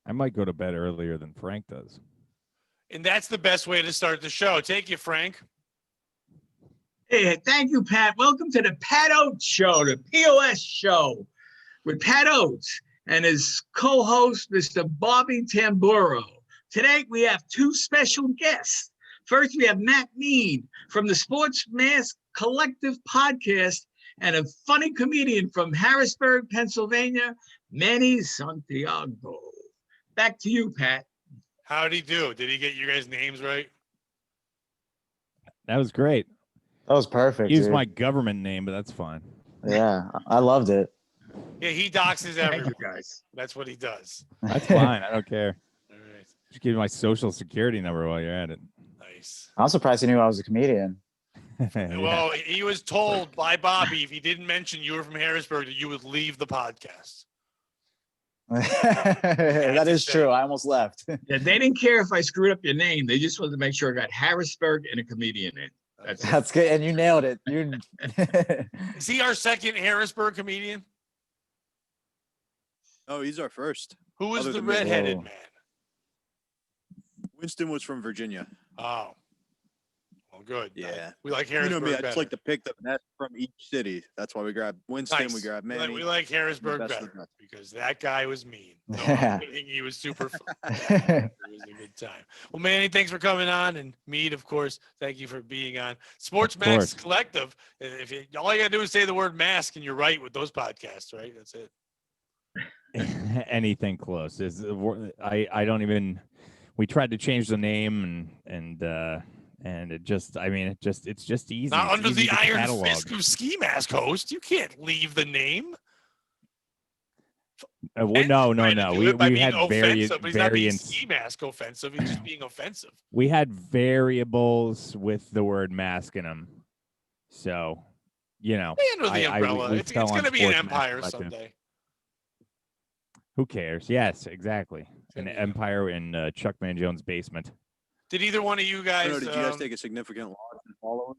I might go to bed earlier than Frank does. And that's the best way to start the show. Take you, Frank. Hey, thank you, Pat. Welcome to the Pat Oates Show, the POS show with Pat Oates and his co-host, Mr. Bobby Tamburo. Today, we have two special guests. First, we have Matt Mead from the Sports Mask Collective podcast and a funny comedian from Harrisburg, Pennsylvania, Manny Santiago. Back to you, Pat. How'd he do? Did he get you guys' names right? That was great. That was perfect. Use dude. my government name, but that's fine. Yeah, I loved it. Yeah, he doxes Thank everyone. you, guys. That's what he does. That's fine. I don't care. All right. Just give me my social security number while you're at it. Nice. I'm surprised he knew I was a comedian. Yeah. Well, he was told by Bobby if he didn't mention you were from Harrisburg that you would leave the podcast. That is true. I almost left. Yeah, they didn't care if I screwed up your name. They just wanted to make sure I got Harrisburg and a comedian in. That's it. That's good. And you nailed it. You Is he our second Harrisburg comedian? Oh, he's our first. Who was Other the than me. redheaded Whoa. man? Winston was from Virginia. Oh. Well, good. Yeah. We like You know Harrisburg me. I better. just like to pick the best from each city. That's why we grab Winston. Nice. We grab We like- Manny. We like Harrisburg Best of the better best. because that guy was mean. No, Yeah. I'm kidding. He was super fun. It was a good time. Well, Manny, thanks for coming on, and Mead, of course, thank you for being on Sports Max course. Collective. If you, all you gotta do is say the word mask, and you're right with those podcasts, right? That's it. Anything close. I don't even. We tried to change the name and it just. I mean, it's just easy. Not It's under easy the to iron catalog. fist of Ski Mask host. You can't leave the name. Well, no. Trying to do We it by being had offensive, but he's not being variants. Ski Mask offensive. He's just being offensive. We had variables with the word mask in them. So, you know, Stay under the umbrella. we It's fell going on to be an Sports Mask empire Collective. someday. Who cares? Yes, exactly. An There you go. empire in Chuck Mangione's basement. Did either one of you I guys? don't know, did you guys take a significant loss in following?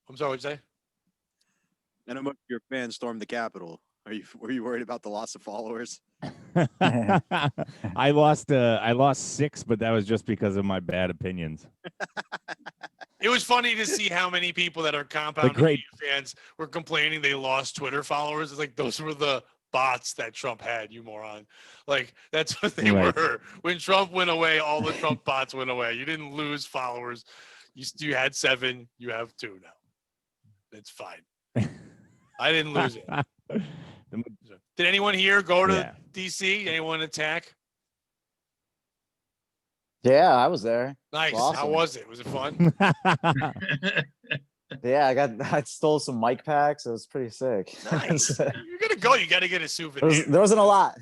I'm sorry, what'd you say? I know most of your fans stormed the Capitol. Were you worried about the loss of followers? I lost 6, but that was just because of my bad opinions. It was funny to see how many people that are compound great- media fans were complaining they lost Twitter followers. It's like those were the bots that Trump had, you moron. Like that's what they Right. were. When Trump went away, all the Trump bots went away. You didn't lose followers. You had 7. You have 2 now. It's fine. I didn't lose it. Did anyone here go to Yeah. DC? Anyone attack? Yeah, I was there. Nice. Awesome. How was it? Was it fun? Yeah, I stole some mic packs. It was pretty sick. Nice. You're gonna go. You got to get a souvenir. there wasn't a lot.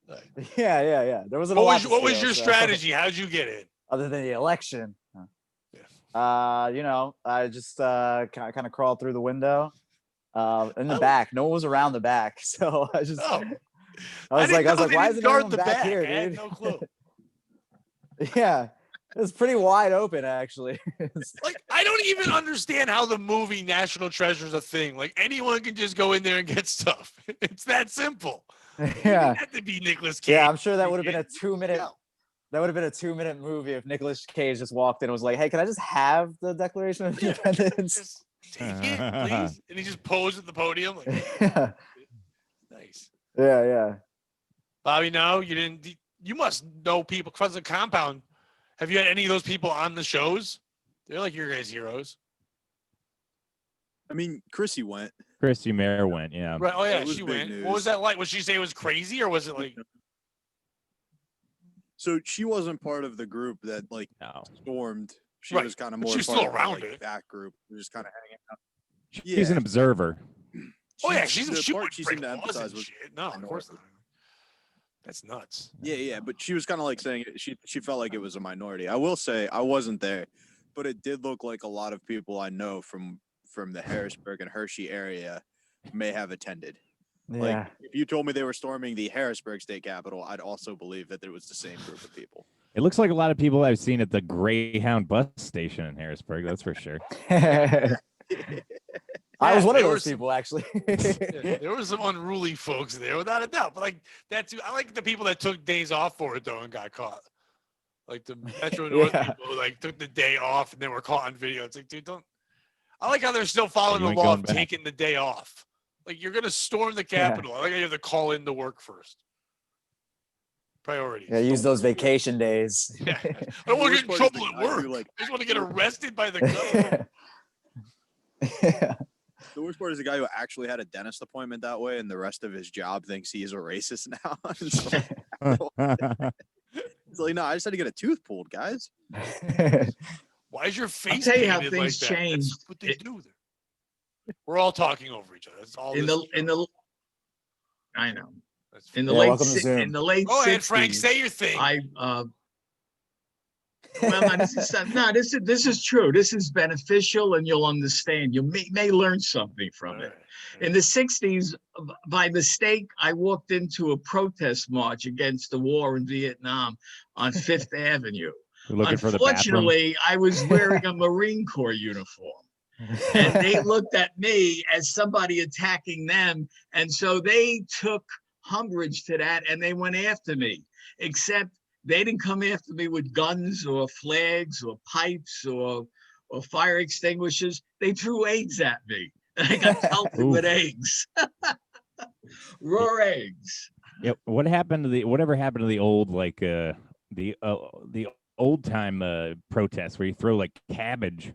Nice. Yeah. There wasn't a What lot. was, to what was steal, your so- strategy? How'd you get it? Other than the election? Yeah. I just kind of crawled through the window. In the back. No one was around the back, so I just. Oh. I was didn't like, know they why didn't isn't guard anyone the back back? here, I had dude? no clue. Yeah, it was pretty wide open, actually. Like, I don't even understand how the movie National Treasure is a thing. Like, anyone can just go in there and get stuff. It's that simple. You Yeah, didn't have to be Nicolas Cage. yeah. I'm sure that would have been a Yeah. 2-minute. That would have been a 2-minute movie if Nicolas Cage just walked in and was like, "Hey, can I just have the Declaration of Yeah. Independence?" Just take it, please. And he just posed at the podium. Like, yeah, nice. yeah. Bobby, no, you didn't. You must know people across the compound. Have you had any of those people on the shows? They're like your guys' heroes. I mean, Chrissy went. Christy Mayer went, yeah. Right. Oh, yeah, It was she big went. news. What was that like? Was she say it was crazy or was it like. So she wasn't part of the group that like No. stormed. She Right, was kind of but more she was part still of the, around like, it. that group. Just kind of hanging out. She's an observer. Oh, yeah, the she part wouldn't she break seemed to laws emphasize and was shit. No, of course not. That's nuts. Yeah, but she was kind of like saying she felt like it was a minority. I will say I wasn't there, but it did look like a lot of people I know from the Harrisburg and Hershey area may have attended. Yeah. Like if you told me they were storming the Harrisburg State Capitol, I'd also believe that it was the same group of people. It looks like a lot of people I've seen at the Greyhound bus station in Harrisburg, that's for sure. I was Yeah, one of there those were people, actually. Yeah, there were some unruly folks there, without a doubt. But like that's I like the people that took days off for it though and got caught. Like the Metro North Yeah. people who like took the day off and then were caught on video. It's like, dude, don't. I like how they're still following You the ain't law going of back. taking the day off. Like you're gonna storm the Capitol. I like how you have to call in to work first. Priorities. Yeah, use those vacation days. Yeah. I don't want to worst get in part is trouble the at guy work. who, like, I just want to get arrested by the government. Yeah. The worst part is the guy who actually had a dentist appointment that way, and the rest of his job thinks he's a racist now. He's like, no, I just had to get a tooth pulled, guys. Why is your face tell you how painted like things that? changed. That's what they do there. We're all talking over each other. That's all. I know. That's In the Yeah, late welcome to si- Zoom. in the late Go ahead, Frank. 60s, Say your thing. Well, no, this is true. This is beneficial, and you'll understand. You may learn something from All it. right. In the 60s, by mistake, I walked into a protest march against the war in Vietnam on Fifth Avenue. We're looking for the bathroom. Unfortunately, I was wearing a Marine Corps uniform, and they looked at me as somebody attacking them, and so they took umbrage to that, and they went after me, except they didn't come after me with guns or flags or pipes or fire extinguishers. They threw eggs at me. I got pelted with eggs. Raw eggs. Yeah, whatever happened to the old the old time protests where you throw like cabbage?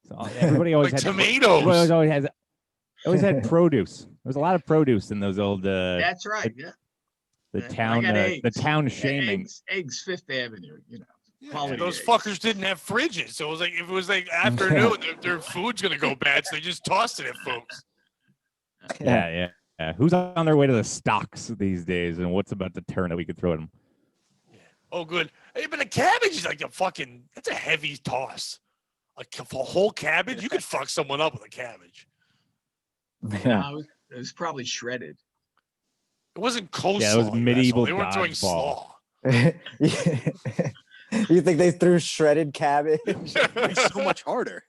So everybody always Like had tomatoes. Everybody always had produce. There was a lot of produce in those old That's right. Yeah. the I town got the eggs. town Yeah, shaming. eggs, Fifth Avenue, Yeah, quality those eggs. fuckers didn't have fridges, so it was like if it was like afternoon, their food's gonna go bad, so they just tossed it at folks. Yeah. Who's on their way to the stocks these days, and what's about to turn that we could throw at them? Oh, good. Hey, but a cabbage is like that's a heavy toss. A whole cabbage, you could fuck someone up with a cabbage. Yeah. No, it was probably shredded. It wasn't coleslaw. Yeah, it was you medieval asshole. They weren't throwing dodgeball. slaw. You think they threw shredded cabbage? It's so much harder.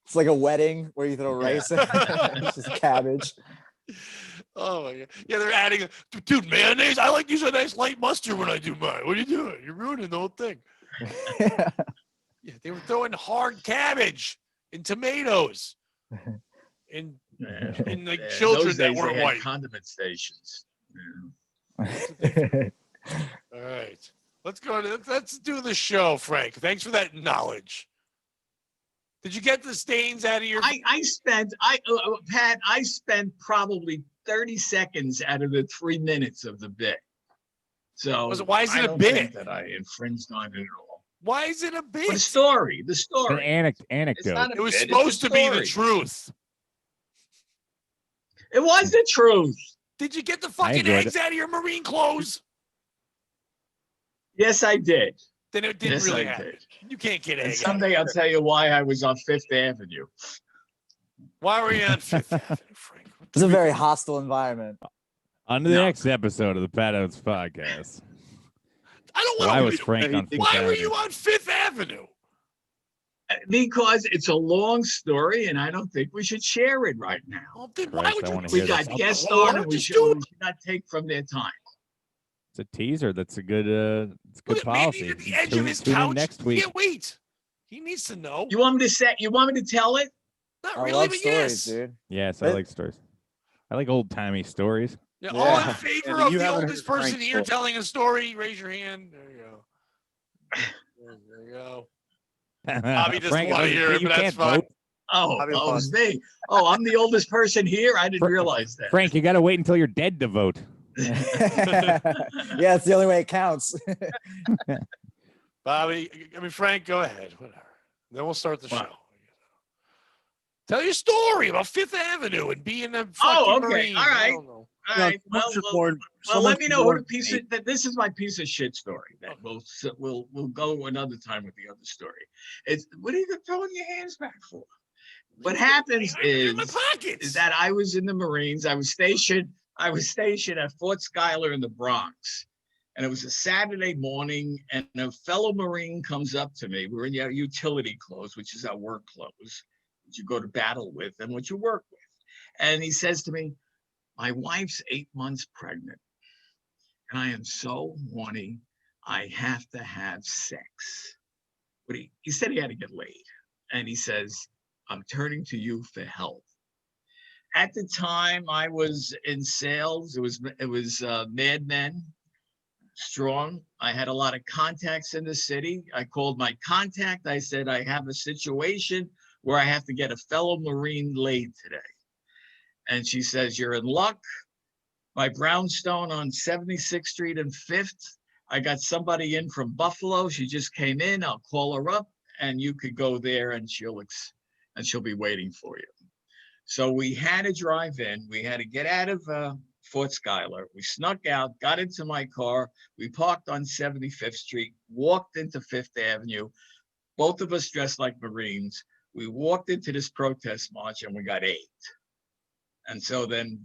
It's like a wedding where you throw rice in. It's just cabbage. Oh my god! Yeah, they're adding, dude, mayonnaise. I like to use a nice light mustard when I do mine. What are you doing? You're ruining the whole thing. Yeah, they were throwing hard cabbage and tomatoes, and like Yeah, children those that days they weren't had white. condiment stations. All right, let's do the show, Frank. Thanks for that knowledge. Did you get the stains out of your? Pat, I spent probably 30 seconds out of the 3 minutes of the bit. So Why is it I a don't bit? think that I infringed on it at all. Why is it a bit? But the story. An It's anecdote. not a It was bit, it's supposed a to be the story. truth. It was the truth. Did you get the fucking enjoyed eggs out of your marine clothes? Yes, I did. Then it didn't Yes, really I happen. did. You can't get And eggs. someday I'll tell you why I was on Fifth Avenue. Why were you on Fifth Avenue, Frank? It's a very hostile environment. On to the No. next episode of the Pat Oates podcast. I don't Why want was to. Frank on Fifth Why were Avenue? you on Fifth Avenue? Because it's a long story, and I don't think we should share it right now. Well, then why Christ, would I you? wanna We hear got this. guests Well, why on, and don't we you should, do it? we should not take from their time. It's a teaser. That's a good Look at policy. Manny at the edge of Tune- his tune in couch. next week. Can't wait. He needs to know. You want me to tell it? Not I really, love but stories, yes. dude. Yes, I like stories. I like old timey stories. Yeah, all in Yeah. favor And of you the haven't oldest heard person Frank's here story. telling a story. Raise your hand. There you go. There you go. Bobby doesn't Frank, want to hear it, you but that's can't fine. vote. Oh, Bobby it was Bones. me. Oh, I'm the oldest person here. I didn't Fra- realize that. Frank, you got to wait until you're dead to vote. Yeah, it's the only way it counts. Bobby, Frank, go ahead. Whatever. Then we'll start the What? show. Tell your story about Fifth Avenue and being a fucking Oh, okay. Marine. All I right. don't know. All right. Well, let me know who the piece of that. This is my piece of shit story. That we'll go another time with the other story. It's what are you throwing your hands back for? What happens In my is pockets. that I was in the Marines. I was stationed at Fort Schuyler in the Bronx. And it was a Saturday morning, and a fellow Marine comes up to me. We're in our utility clothes, which is our work clothes. what you go to battle with and what you work with. And he says to me, my wife's 8 months pregnant, and I am so horny, I have to have sex. But he said he had to get laid. And he says, I'm turning to you for help. At the time, I was in sales. It was Mad Men, strong. I had a lot of contacts in the city. I called my contact. I said, I have a situation where I have to get a fellow Marine laid today. And she says, you're in luck. My brownstone on 76th Street and 5th. I got somebody in from Buffalo. She just came in. I'll call her up and you could go there and she'll be waiting for you. So we had to drive in. We had to get out of Fort Schuyler. We snuck out, got into my car. We parked on 75th Street, walked into 5th Avenue, both of us dressed like Marines. We walked into this protest march and we got egged. And so then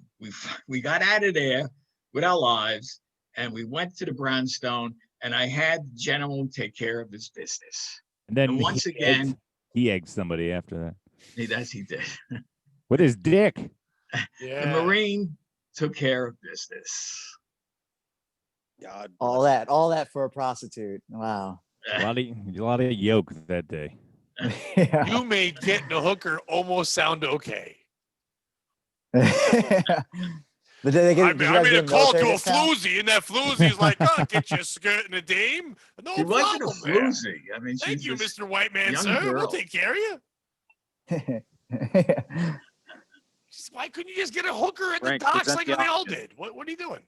we got out of there with our lives and we went to the brownstone and I had the gentleman take care of his business. And then once again, he egged somebody after that. He did. With his dick. Yeah. The Marine took care of business. God. All that for a prostitute. Wow. A lot of yoke that day. Yeah. You made getting a hooker almost sound okay. But did they get, I did you made guys a get call to a military discount? floozy, and that floozy's like, oh, get you a skirt and a dame. No She wasn't a problem, man. floozy. I mean, Thank she's you, this Mr. White Man, young sir. We'll girl. take care of you. Why couldn't you just get a hooker at Frank, the docks present like the they all option. did? What are you doing?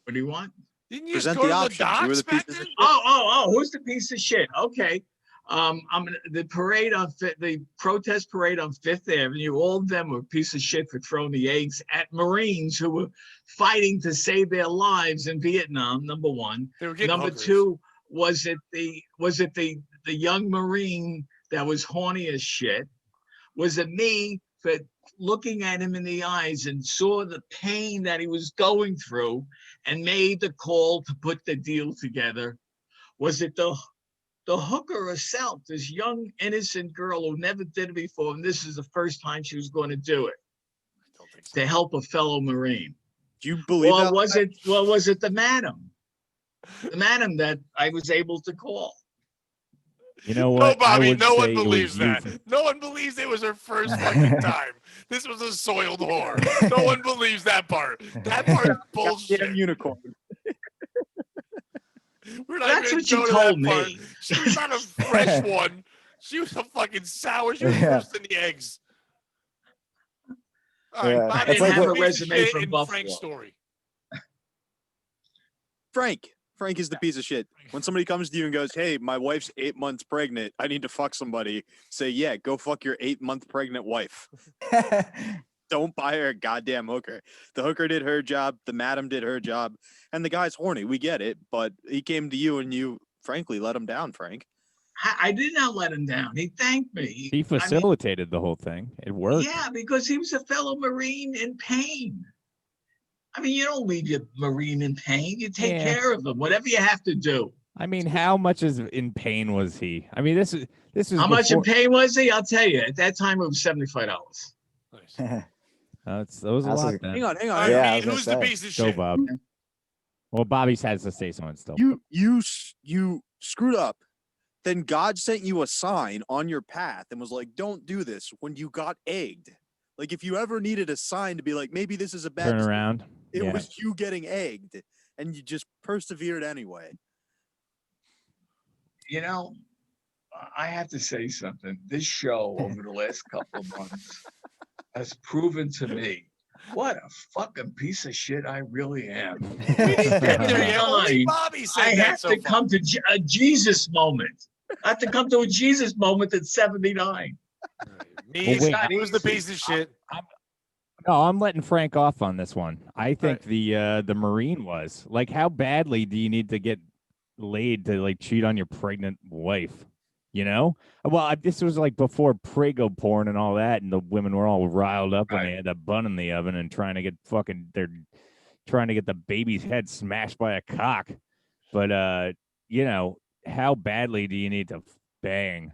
What do you want? Didn't you just Present go the to the options. You were docks the back piece of then? shit. Oh, who's the piece of shit? Okay. The parade on the protest parade on 5th Avenue, all of them were a piece of shit for throwing the eggs at Marines who were fighting to save their lives in Vietnam, number one. They were getting Number hookers. two, was it the young Marine that was horny as shit? Was it me for looking at him in the eyes and saw the pain that he was going through and made the call to put the deal together? Was it the hooker herself, this young, innocent girl who never did it before, and this is the first time she was going to do it I don't think so. to help a fellow Marine? Do you believe Or that? was it the madam? The madam that I was able to call. You know No, what? I Bobby, would no say one it was believes you that. for- No one believes it was her first fucking time. This was a soiled whore. No one believes that part. That part's bullshit. Goddamn unicorn. We're not That's even what she going to told that part. me. She was not a fresh one. She was a fucking sour. She was Yeah. worse than the eggs. All right, Yeah. Bobby, I didn't what's have the a piece of resume shit from in Buffalo. Frank's story? Frank is the piece of shit. When somebody comes to you and goes, hey, my wife's 8 months pregnant, I need to fuck somebody, say, yeah, go fuck your 8-month pregnant wife. Don't buy her a goddamn hooker. The hooker did her job, the madam did her job, and the guy's horny. We get it, but he came to you and you, frankly, let him down, Frank. I did not let him down. He thanked me. He I mean, facilitated the whole thing. It worked. yeah, because he was a fellow Marine in pain. I mean, you don't leave your Marine in pain. You take Yeah. care of him, whatever you have to do. I mean, how much in pain was he? I mean, this is How much in before- pain was he? I'll tell you. At that time, it was $75. Nice. that was a That's lot. a- Then. Hang on. All right, Yeah, I Mead, was who's gonna the say. piece of Go, shit? Bob. Well, Bobby has to say something still. You screwed up. Then God sent you a sign on your path and was like, don't do this when you got egged. Like, if you ever needed a sign to be like, maybe this is a bad Turn decision, around. it Yeah. was you getting egged, and you just persevered anyway. You know, I have to say something. This show over the last couple of months has proven to me what a fucking piece of shit I really am. We didn't get there yet. Only Fine. Bobby said I that have so to far. come to a Jesus moment. I have to come to a Jesus moment at 79. Mead, wait, who's the piece of shit? No, I'm letting Frank off on this one. I think right. the Marine was like, how badly do you need to get laid to like cheat on your pregnant wife? You know, well, this was like before Prego porn and all that, and the women were all riled up when they had that bun in the oven and trying to get the baby's head smashed by a cock. But you know, how badly do you need to bang?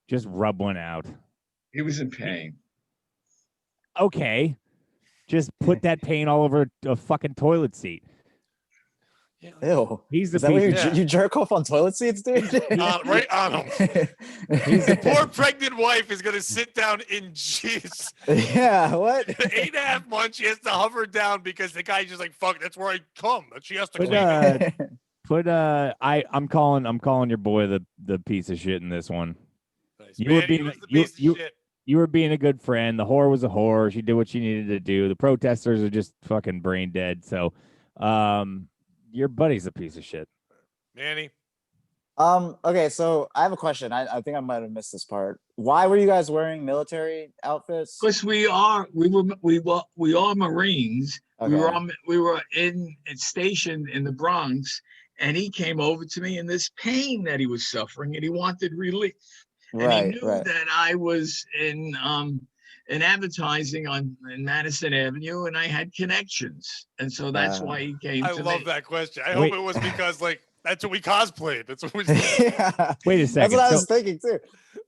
Just rub one out. He was in pain. Okay. Just put that paint all over a fucking toilet seat. Yeah. Ew. He's the Is that what piece. you jerk off on toilet seats, dude? Right on him. The poor pregnant wife is gonna sit down in jizz. Yeah, what? 8.5 months, she has to hover down because the guy's just like, fuck, that's where I come. She has to But, clean it. I'm calling your boy the piece of shit in this one. Nice. You were Manny being was the piece of shit. you were being a good friend. The whore was a whore. She did what she needed to do. The protesters are just fucking brain dead. So, your buddy's a piece of shit. Manny. Okay, so I have a question. I think I might have missed this part. Why were you guys wearing military outfits? Because we are Marines. Okay. We were stationed in the Bronx, and he came over to me in this pain that he was suffering, and he wanted relief. And he knew that I was in advertising in Madison Avenue, and I had connections, and so that's why he came. I to love me. that question. I hope it was because like that's what we cosplayed. That's what we. Yeah. Wait a second. That's what I was thinking too.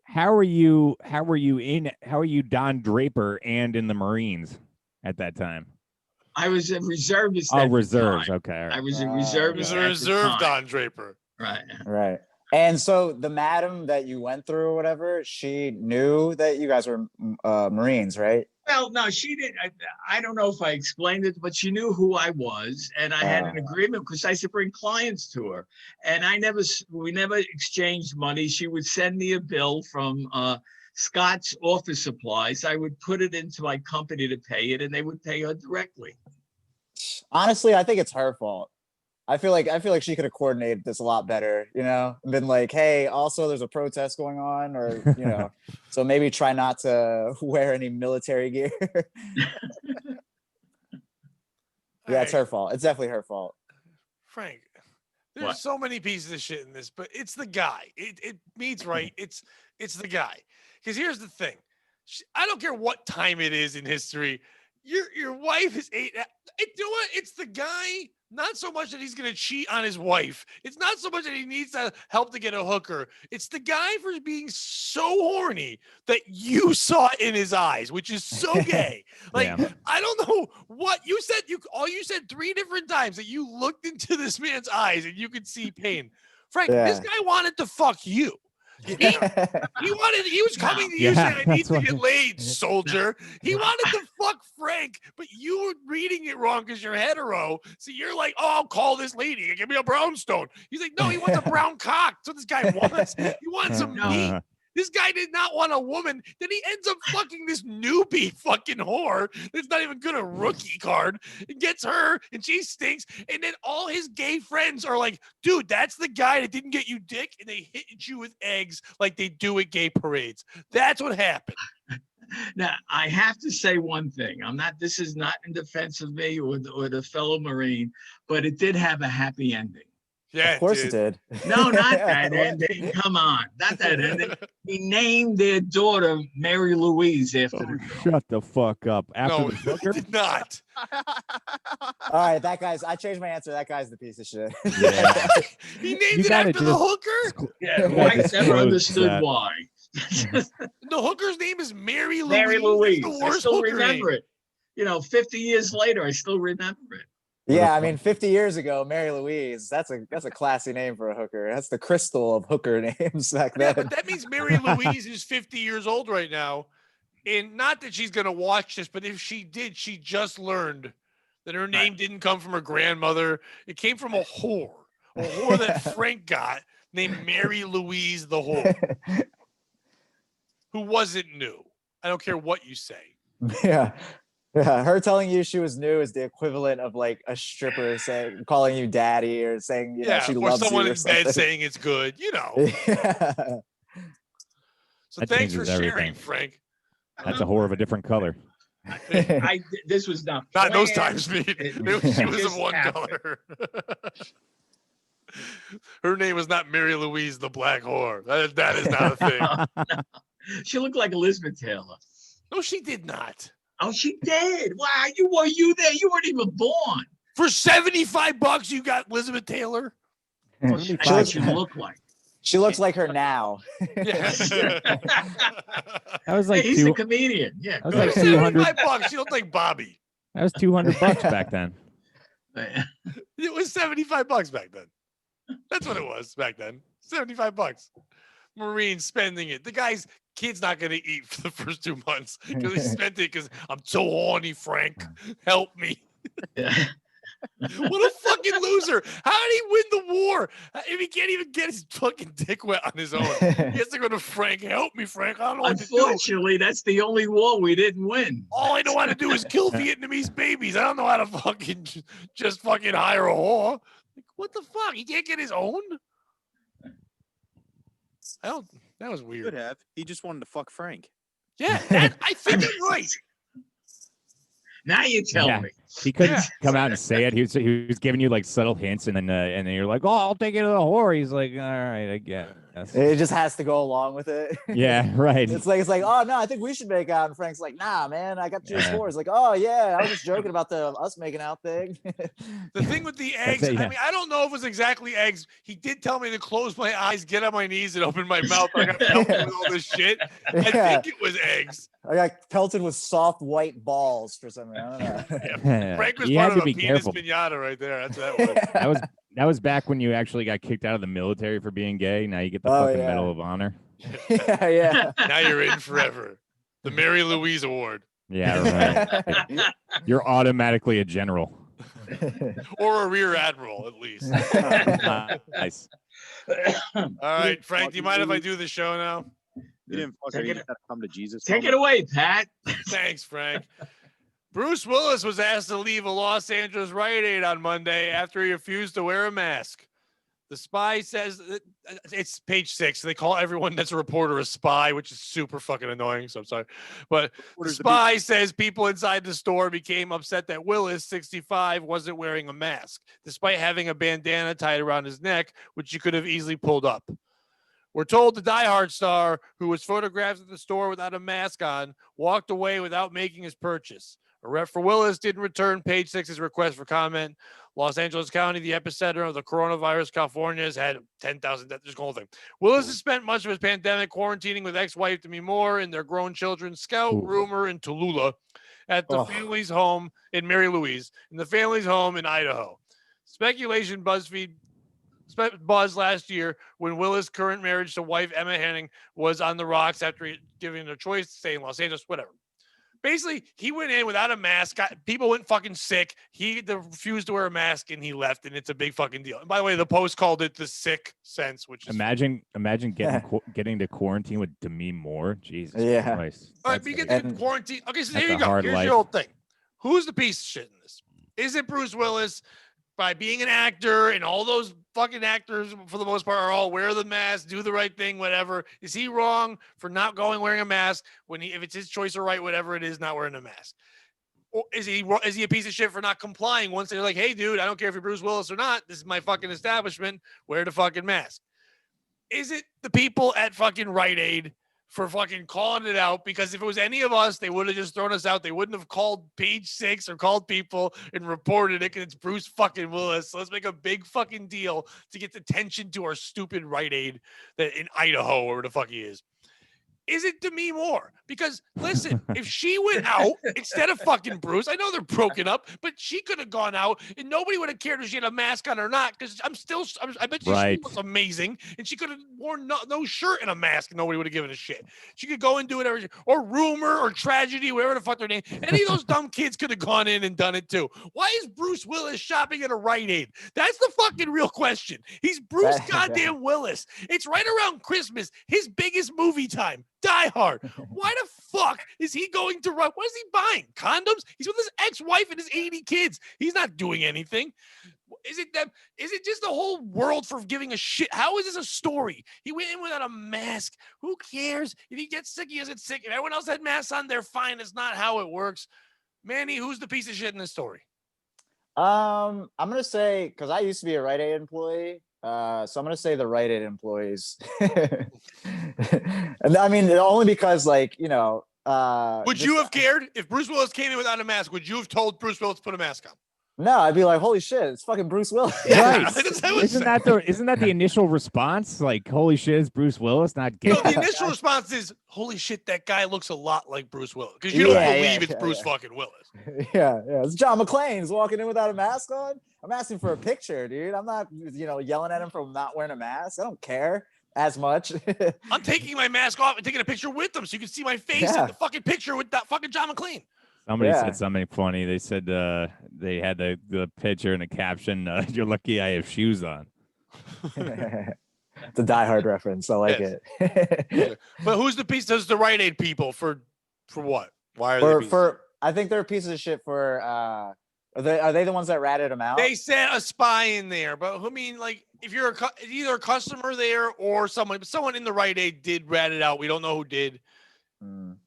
How are you Don Draper and in the Marines at that time? I was a reservist. Oh, at the reserves. time. Okay. All right. I was a He reservist. was a reserve Don Draper. Right. Right. And so the madam that you went through or whatever, she knew that you guys were Marines, right? Well, no, she didn't. I don't know if I explained it, but she knew who I was, and I had an agreement because I used to bring clients to her, and we never exchanged money. She would send me a bill from Scott's Office Supplies. I would put it into my company to pay it, and they would pay her directly. Honestly, I think it's her fault. I feel like she could have coordinated this a lot better, you know, and been like, hey, also there's a protest going on, or you know, so maybe try not to wear any military gear. Yeah, it's her fault. It's definitely her fault. Frank, there's so many pieces of shit in this, but it's the guy. It means right. It's the guy. Because here's the thing. I don't care what time it is in history. Your wife is 8. You know what? It's the guy. Not so much that he's going to cheat on his wife. It's not so much that he needs to help to get a hooker. It's the guy for being so horny that you saw in his eyes, which is so gay. Like, yeah. I don't know what you said. You said 3 different times that you looked into this man's eyes and you could see pain. Frank, this guy wanted to fuck you. He was coming to you saying, I need to get laid, soldier. He wanted to fuck Frank, but you were reading it wrong because you're hetero. So you're like, oh, I'll call this lady and give me a brownstone. He's like, no, he wants a brown cock. That's what this guy wants. He wants some meat. This guy did not want a woman. Then he ends up fucking this newbie fucking whore that's not even good a rookie card and gets her and she stinks. And then all his gay friends are like, dude, that's the guy that didn't get you dick. And they hit you with eggs like they do at gay parades. That's what happened. Now, I have to say one thing. This is not in defense of me or the fellow Marine, but it did have a happy ending. Yeah, of course it did. No, not that ending. Come on, not that ending. He named their daughter Mary Louise after the girl. Shut the fuck up. After the hooker? He did not. All right, I changed my answer. That guy's the piece of shit. Yeah. He named it after the hooker? Yeah, I never understood why. The hooker's name is Mary Louise. Mary Louise. I still remember it. 50 years later, I still remember it. Yeah, I mean, 50 years ago, Mary Louise, that's a classy name for a hooker. That's the crystal of hooker names back then. Yeah, but that means Mary Louise is 50 years old right now. And not that she's going to watch this, but if she did, she just learned that her name didn't come from her grandmother. It came from a whore that Frank got named Mary Louise the whore, who wasn't new. I don't care what you say. Yeah. Yeah, her telling you she was new is the equivalent of like a stripper calling you daddy or saying she loves you. Or someone in bed saying it's good, Yeah. So thanks for sharing, Frank. That's a whore of a different color. This was not those times, me. She was of one color. Her name was not Mary Louise the Black Whore. That is not a thing. No. She looked like Elizabeth Taylor. No, she did not. Oh, she did. Wow, were you there? You weren't even born. For $75, you got Elizabeth Taylor. That's what she looked like. She looks like her now. Yeah. That was like Hey, he's a comedian. Yeah. That was go like ahead. 200. $75. She looked like Bobby. That was $200 back then. It was $75 back then. That's what it was back then. $75. Marine spending it. The guy's kid's not going to eat for the first 2 months because he spent it because I'm so horny, Frank. Help me. Yeah. What a fucking loser. How did he win the war if he can't even get his fucking dick wet on his own? He has to go to Frank. Help me, Frank. I don't know what to do. Unfortunately, that's the only war we didn't win. All I know how to do is kill Vietnamese babies. I don't know how to fucking just fucking hire a whore. Like, what the fuck? He can't get his own? That was Could weird. have. He just wanted to fuck Frank. Yeah, I think you're right. Now you tell Yeah. me. He couldn't Yeah. come out and say it. He was giving you like subtle hints, and then you're like, "Oh, I'll take you to the whore." He's like, "All right, I guess." It just has to go along with it. Yeah, right. It's like, oh no, I think we should make out. And Frank's like, nah, man, I got your Yeah. scores. Like, oh yeah, I was just joking about the us making out thing. The thing with the eggs, it, yeah. I mean, I don't know if it was exactly eggs. He did tell me to close my eyes, get on my knees, and open my mouth. I got pelted with all this shit. I Yeah. think it was eggs. I got pelted with soft white balls for some reason. I don't know. Yeah. Frank was You part had of to a be penis careful. pinata right there. That's what that was. That was back when you actually got kicked out of the military for being gay. Now you get the Oh, fucking yeah. Medal of Honor. yeah. Now you're in forever. The Mary Louise Award. Yeah, right. You're automatically a general. Or a rear admiral, at least. Nice. All right, Frank, do you mind if I do the show now? You didn't fuck her. Take You it- just had to come to Jesus. Take it away, Pat. Thanks, Frank. Bruce Willis was asked to leave a Los Angeles Rite Aid on Monday after he refused to wear a mask. The Spy says that, it's page 6. They call everyone that's a reporter a spy, which is super fucking annoying. So I'm sorry. But the Spy says people inside the store became upset that Willis, 65, wasn't wearing a mask, despite having a bandana tied around his neck, which you could have easily pulled up. We're told the Die Hard star, who was photographed at the store without a mask on, walked away without making his purchase. A rep for Willis didn't return page 6's request for comment. Los Angeles County, the epicenter of the coronavirus, California, has had 10,000 deaths. Just the whole thing. Willis has spent much of his pandemic quarantining with ex-wife Demi Moore and their grown children, Scout, Ooh. Rumor, and Tallulah, at the family's home in Mary Louise, in the family's home in Idaho. Speculation BuzzFeed buzz last year when Willis' current marriage to wife Emma Henning was on the rocks after giving a choice to stay in Los Angeles, whatever. Basically, he went in without a mask. People went fucking sick. He refused to wear a mask and he left, and it's a big fucking deal. And by the way, the Post called it the sick sense, which is Imagine getting to quarantine with Demi Moore. Jesus Yeah. Christ. all right. That's But you get a- to quarantine. Okay, so that's here you a go. hard Here's life. your whole thing. Who's the piece of shit in this? Is it Bruce Willis? By being an actor, and all those fucking actors, for the most part, are all wear the mask, do the right thing, whatever. Is he wrong for not wearing a mask when if it's his choice or right, whatever it is, not wearing a mask? Or is he a piece of shit for not complying once they're like, hey, dude, I don't care if you're Bruce Willis or not. This is my fucking establishment. Wear the fucking mask. Is it the people at fucking Rite Aid for fucking calling it out? Because if it was any of us, they would have just thrown us out. They wouldn't have called page 6 or called people and reported it because it's Bruce fucking Willis. So let's make a big fucking deal to get attention to our stupid Rite Aid that in Idaho or where the fuck he is. Is it Demi Moore? Because listen, if she went out instead of fucking Bruce, I know they're broken up, but she could have gone out and nobody would have cared if she had a mask on or not. Because I bet you Right. she was amazing, and she could have worn no shirt and a mask, and nobody would have given a shit. She could go and do whatever, or Rumor or Tragedy, whatever the fuck their name. Any of those dumb kids could have gone in and done it too. Why is Bruce Willis shopping at a Rite Aid? That's the fucking real question. He's Bruce goddamn Willis. It's right around Christmas, his biggest movie time. Die Hard. Why the fuck is he going to run? What is he buying? Condoms? He's with his ex-wife and his 80 kids. He's not doing anything. Is it them? Is it just the whole world for giving a shit? How is this a story? He went in without a mask. Who cares? If he gets sick, he gets sick. If everyone else had masks on, they're fine. It's not how it works. Manny, who's the piece of shit in this story? I'm gonna say, because I used to be a Rite Aid employee, so I'm gonna say the Rite Aid employees. And I mean, only because, like, you know, Would you have cared if Bruce Willis came in without a mask? Would you have told Bruce Willis to put a mask on? No, I'd be like, holy shit, it's fucking Bruce Willis. Yeah, Right. that's what I would Isn't that the initial response? Like, holy shit, it's Bruce Willis, not gay. No, the initial response is, "Holy shit, that guy looks a lot like Bruce Willis," because you don't believe it's Bruce fucking Willis. Yeah. It's John McClane's walking in without a mask on. I'm asking for a picture, dude. I'm not, yelling at him for not wearing a mask. I don't care as much. I'm taking my mask off and taking a picture with them so you can see my face in the fucking picture with that fucking John McClane. Somebody said something funny. They said they had the picture and the caption, "You're lucky I have shoes on." It's a Die Hard reference. I like it. But who's the piece? Does the Rite Aid people for what? Why are they for? I think they're pieces of shit for. Are they the ones that ratted him out? They said a spy in there, but I mean, like, if you're either a customer there or someone in the Rite Aid did rat it out. We don't know who did. And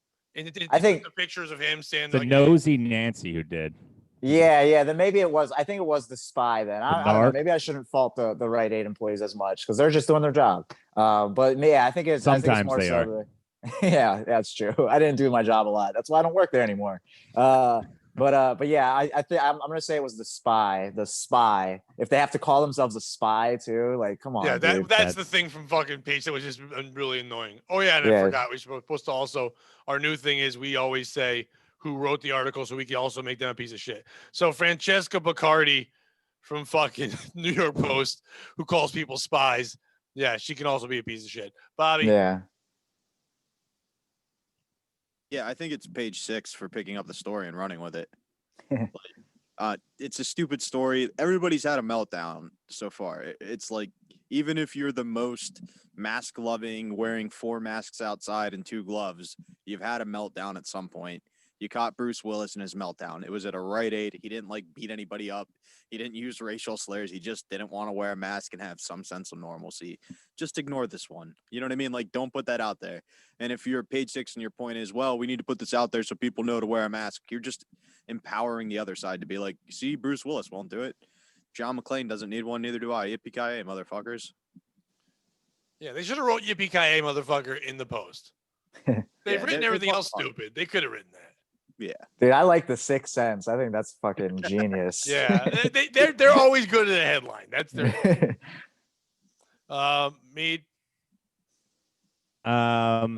I think the pictures of him standing. The nosy Nancy who did. Yeah. Then maybe it was. I think it was the spy. Then I don't know. Maybe I shouldn't fault the Rite Aid employees as much because they're just doing their job. But yeah, I think it's sometimes more they are. Yeah, that's true. I didn't do my job a lot. That's why I don't work there anymore. But yeah, I think I'm gonna say it was the spy. The spy. If they have to call themselves a spy too, like, come on. Yeah, that's the thing from fucking Page that was just really annoying. Oh yeah, and I forgot we were supposed to also. Our new thing is we always say who wrote the article so we can also make them a piece of shit. So Francesca Baccardi from fucking New York Post, who calls people spies. Yeah, she can also be a piece of shit. Bobby. Yeah. Yeah, I think it's Page 6 for picking up the story and running with it. It's a stupid story. Everybody's had a meltdown so far. It's like, even if you're the most mask loving, wearing 4 masks outside and 2 gloves, you've had a meltdown at some point. You caught Bruce Willis in his meltdown. It was at a Rite Aid. He didn't beat anybody up. He didn't use racial slurs. He just didn't want to wear a mask and have some sense of normalcy. Just ignore this one. You know what I mean? Like, don't put that out there. And if you're Page 6 and your point is, well, we need to put this out there so people know to wear a mask, you're just empowering the other side to be like, see, Bruce Willis won't do it. John McClane doesn't need one. Neither do I. Yippee-ki-yay, motherfuckers. Yeah, they should have wrote Yippee-ki-yay, motherfucker in the Post. They've written everything else stupid. They could have written that. Yeah, dude, I like the Sixth Sense. I think that's fucking genius. Yeah, they're always good at a headline. That's their Mead. I'll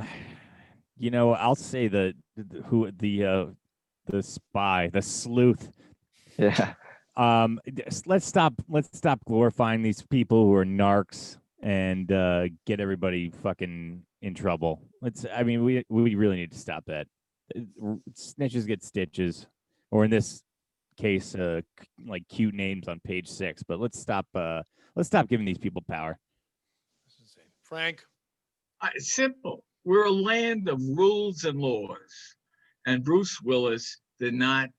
say the spy, the sleuth. Yeah. Let's stop glorifying these people who are narcs and get everybody fucking in trouble. We really need to stop that. Snitches get stitches, or in this case, like cute names on Page 6. But let's stop giving these people power. Frank, it's simple. We're a land of rules and laws, and Bruce Willis did not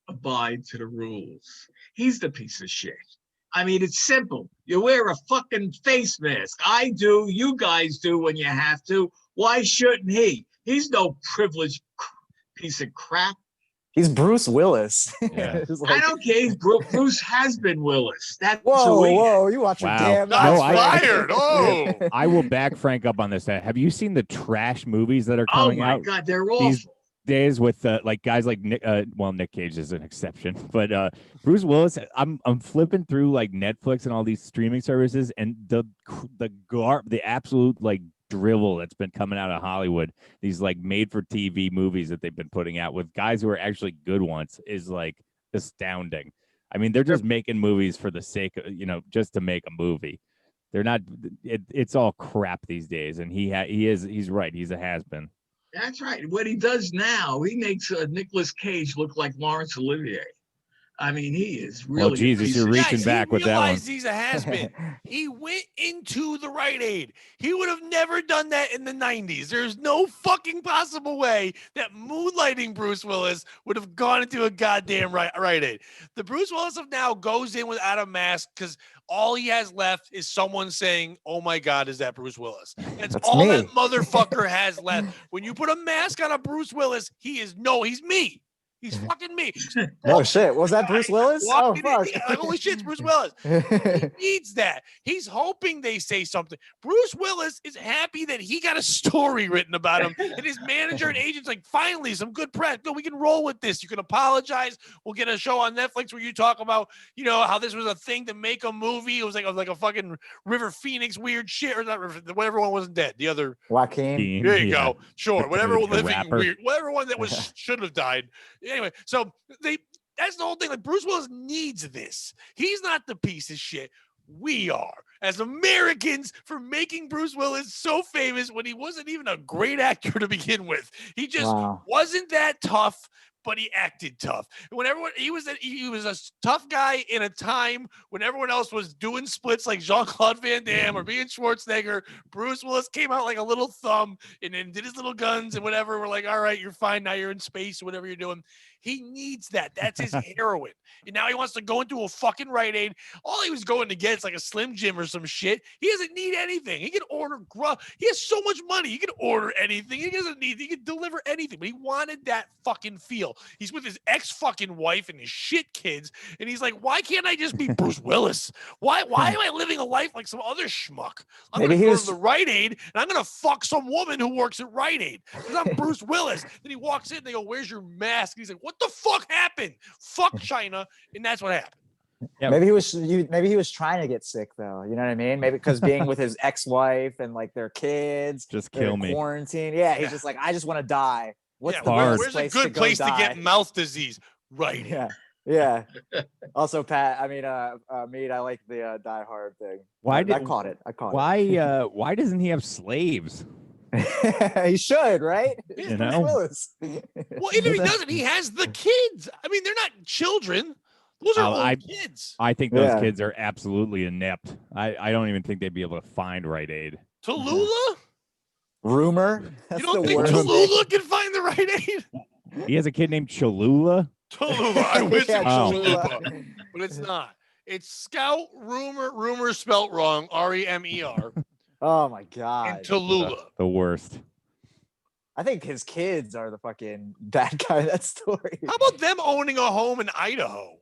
abide to the rules. He's the piece of shit. I mean, it's simple. You wear a fucking face mask. I do. You guys do when you have to. Why shouldn't he? He's no privileged piece of crap. He's Bruce Willis. Yeah. I don't care. Bruce has been Willis. That's whoa! You watch your damn mouth. Fired. I will back Frank up on this. Have you seen the trash movies that are coming out? Oh my God, they're awful. These days with like guys like Nick. Nick Cage is an exception, but Bruce Willis. I'm flipping through like Netflix and all these streaming services, and the absolute like drivel that's been coming out of Hollywood, these like made for TV movies that they've been putting out with guys who are actually good ones, is like astounding. I mean, they're just making movies for the sake of, just to make a movie. They're not, it's all crap these days. And he's right. He's a has-been. That's right. What he does now, he makes Nicolas Cage look like Laurence Olivier. I mean, he is really. Oh, Jesus, you're reaching back with that one. He's a has-been. He went into the Rite Aid. He would have never done that in the 90s. There's no fucking possible way that moonlighting Bruce Willis would have gone into a goddamn Rite Aid. The Bruce Willis of now goes in without a mask because all he has left is someone saying, "Oh my God, is that Bruce Willis?" That's all that motherfucker has left. When you put a mask on a Bruce Willis, he's me. He's fucking me. No shit. Was that Bruce Willis? Oh Walking fuck. in, yeah, like, holy shit, it's Bruce Willis. He needs that. He's hoping they say something. Bruce Willis is happy that he got a story written about him, and his manager and agent's like, finally, some good press. No, we can roll with this. You can apologize. We'll get a show on Netflix where you talk about, you know, how this was a thing to make a movie. It was like a fucking River Phoenix weird shit, or not River, whatever one wasn't dead. The other Joaquin. there you go. Sure. The Whatever living rapper. weird, whatever one that was should have died. Anyway, so that's the whole thing. Like Bruce Willis needs this. He's not the piece of shit. We are as Americans for making Bruce Willis so famous when he wasn't even a great actor to begin with. He just wasn't that tough, but he acted tough. When everyone he was a tough guy in a time when everyone else was doing splits like Jean-Claude Van Damme or being Schwarzenegger. Bruce Willis came out like a little thumb and then did his little guns and whatever. We're like, all right, you're fine. Now you're in space or whatever you're doing. He needs that. That's his heroin. And now he wants to go into a fucking Rite Aid. All he was going to get is like a Slim Jim or some shit. He doesn't need anything. He can order grub. He has so much money. He can order anything. He doesn't need. He can deliver anything. But he wanted that fucking feel. He's with his ex fucking wife and his shit kids, and he's like, why can't I just be Bruce Willis? Why am I living a life like some other schmuck? I'm gonna go to the Rite Aid and I'm gonna fuck some woman who works at Rite Aid because I'm Bruce Willis. Then he walks in. And they go, "Where's your mask?" And he's like, "What the fuck happened? Fuck China," and that's what happened. Yeah. Maybe he was trying to get sick though. You know what I mean? Maybe because being with his ex-wife and like their kids, just kill me. Quarantine. Yeah, he's just like, I just want to die. What's the where's a good place to get mouth disease? Right. Yeah. Also, Pat, I mean, Mead, I like the Die Hard thing. I caught it. Why doesn't he have slaves? He should, right? You know? Well, even if he doesn't, he has the kids. I mean, they're not children. Those are old kids. I think those kids are absolutely inept. I don't even think they'd be able to find Rite Aid. Tallulah? Rumor? You don't think Tallulah can find the Rite Aid? He has a kid named Cholula? Tallulah. I wish it was Cholula, but it's not. It's Scout Rumor spelt wrong, Remer. Oh my God. And Tallulah. The worst. I think his kids are the fucking bad guy of that story. How about them owning a home in Idaho?